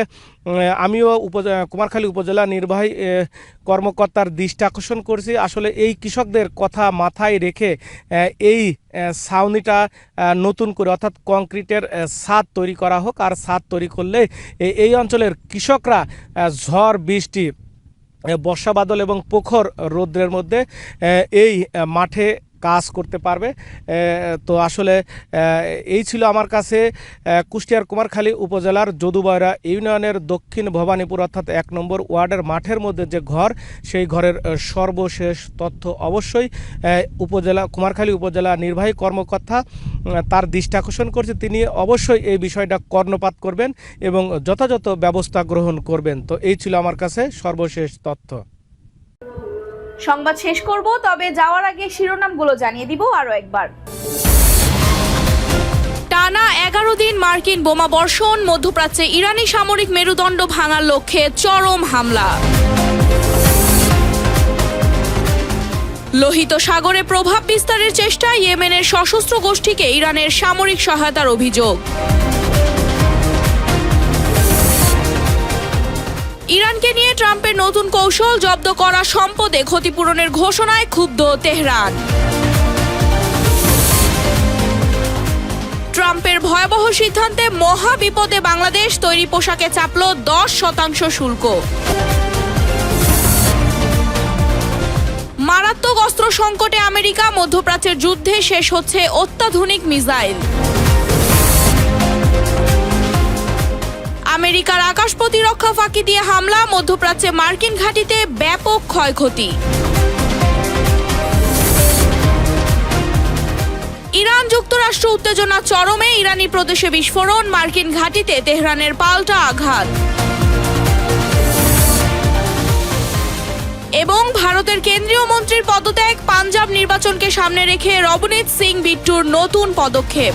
আমিও কুমারখালী উপজেলা নির্বাহী কর্মকর্তার দৃষ্টি আকর্ষণ করছি। আসলে এই কৃষকদের কথা মাথায় রেখে এই ছাউনিটা নতুন করে অর্থাৎ কংক্রিটের ছাদ তৈরি করা হোক। আর ছাদ তৈরি করলে এই অঞ্চলের কৃষকরা ঝড় বৃষ্টি, বর্ষা বাদল এবং প্রখর রৌদ্রের মধ্যে এই মাঠে কাজ করতে পারবে। তো আসলে এই ছিল আমার কাছে কুষ্টিয়ার কুমারখালী উপজেলার যদুবয়রা ইউনিয়নের দক্ষিণ ভবানীপুর অর্থাৎ 1 নম্বর ওয়ার্ডের মাঠের মধ্যে যে ঘর, সেই ঘরের সর্বশেষ তথ্য। অবশ্যই কুমারখালী উপজেলা নির্বাহী কর্মকর্তা তার দৃষ্টি আকর্ষণ করছে, তিনি অবশ্যই এই বিষয়টা কর্ণপাত করবেন এবং যথাযথ ব্যবস্থা গ্রহণ করবেন। তো এই ছিল আমার কাছে সর্বশেষ তথ্য। সংবাদ শেষ করব, তবে যাওয়ার আগে শিরোনামগুলো জানিয়ে দিব আরো একবার। টানা 11 দিন মার্কিন বোমা বর্ষণ, মধ্যপ্রাচ্যে ইরানি সামরিক মেরুদণ্ড ভাঙার লক্ষ্যে চরম হামলা। লোহিত সাগরে প্রভাব বিস্তারের চেষ্টা, ইয়েমেনের সশস্ত্র গোষ্ঠীকে ইরানের সামরিক সহায়তার অভিযোগ। ইরানকে নিয়ে ট্রাম্পের নতুন কৌশল, জব্দ করা সম্পদে ক্ষতিপূরণের ঘোষণায় ক্ষুব্ধ তেহরান। ট্রাম্পের ভয়াবহ সিদ্ধান্তে মহা বিপদে বাংলাদেশ, তৈরি পোশাকে চাপল 10% শুল্ক। মারাত্মক অস্ত্র সংকটে আমেরিকা, মধ্যপ্রাচ্যের যুদ্ধে শেষ হচ্ছে অত্যাধুনিক মিসাইল। আমেরিকার আকাশ প্রতিরক্ষা ফাঁকি দিয়ে হামলা, মধ্যপ্রাচ্যে মার্কিন ঘাঁটিতে ব্যাপক ক্ষয়ক্ষতি। ইরান যুক্তরাষ্ট্র যুক্তরাষ্ট্র উত্তেজনা চরমে, ইরানি প্রদেশে বিস্ফোরণ, মার্কিন ঘাঁটিতে তেহরানের পাল্টা আঘাত। এবং ভারতের কেন্দ্রীয় মন্ত্রীর পদত্যাগ, পাঞ্জাব নির্বাচনকে সামনে রেখে রবনীত সিং বিট্টুর নতুন পদক্ষেপ।